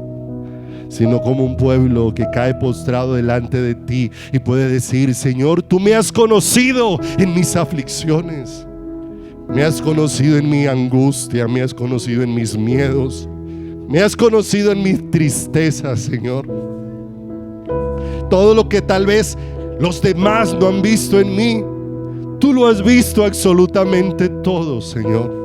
sino como un pueblo que cae postrado delante de ti y puede decir: Señor, tú me has conocido en mis aflicciones, Me has conocido en mi angustia, me has conocido en mis miedos, me has conocido en mis tristezas, Señor. Todo lo que tal vez los demás no han visto en mí, tú lo has visto absolutamente todo, Señor.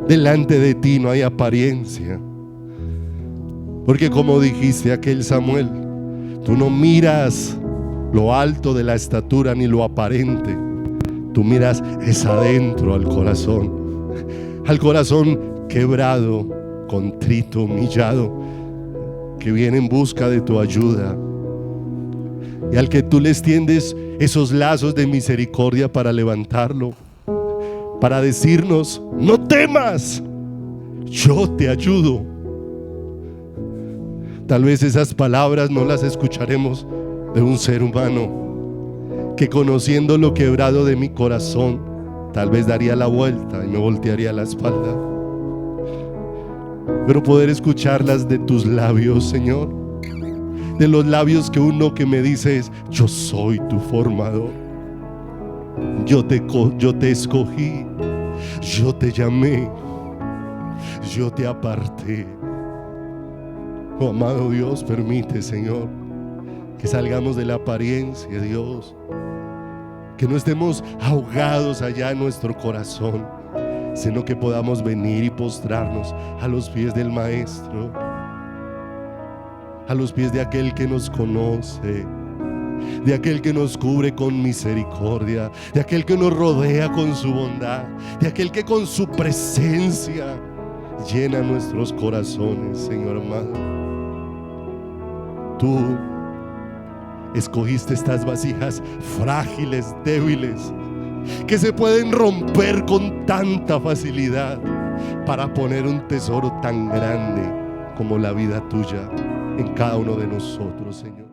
Delante de ti no hay apariencia, porque como dijiste aquel Samuel, tú no miras lo alto de la estatura ni lo aparente, tú miras es adentro al corazón quebrado, contrito, humillado, que viene en busca de tu ayuda, y al que tú le extiendes esos lazos de misericordia para levantarlo, para decirnos: no temas, yo te ayudo. Tal vez esas palabras no las escucharemos de un ser humano que, conociendo lo quebrado de mi corazón, tal vez daría la vuelta y me voltearía la espalda, pero poder escucharlas de tus labios, Señor, de los labios que uno que me dices: yo soy tu formador, yo te escogí, yo te llamé, yo te aparté. Oh, amado Dios, permite, Señor, que salgamos de la apariencia, Dios, que no estemos ahogados allá en nuestro corazón, sino que podamos venir y postrarnos a los pies del Maestro, a los pies de aquel que nos conoce, de aquel que nos cubre con misericordia, de aquel que nos rodea con su bondad, de aquel que con su presencia llena nuestros corazones, Señor amado. Tú escogiste estas vasijas frágiles, débiles, que se pueden romper con tanta facilidad, para poner un tesoro tan grande como la vida tuya en cada uno de nosotros, Señor.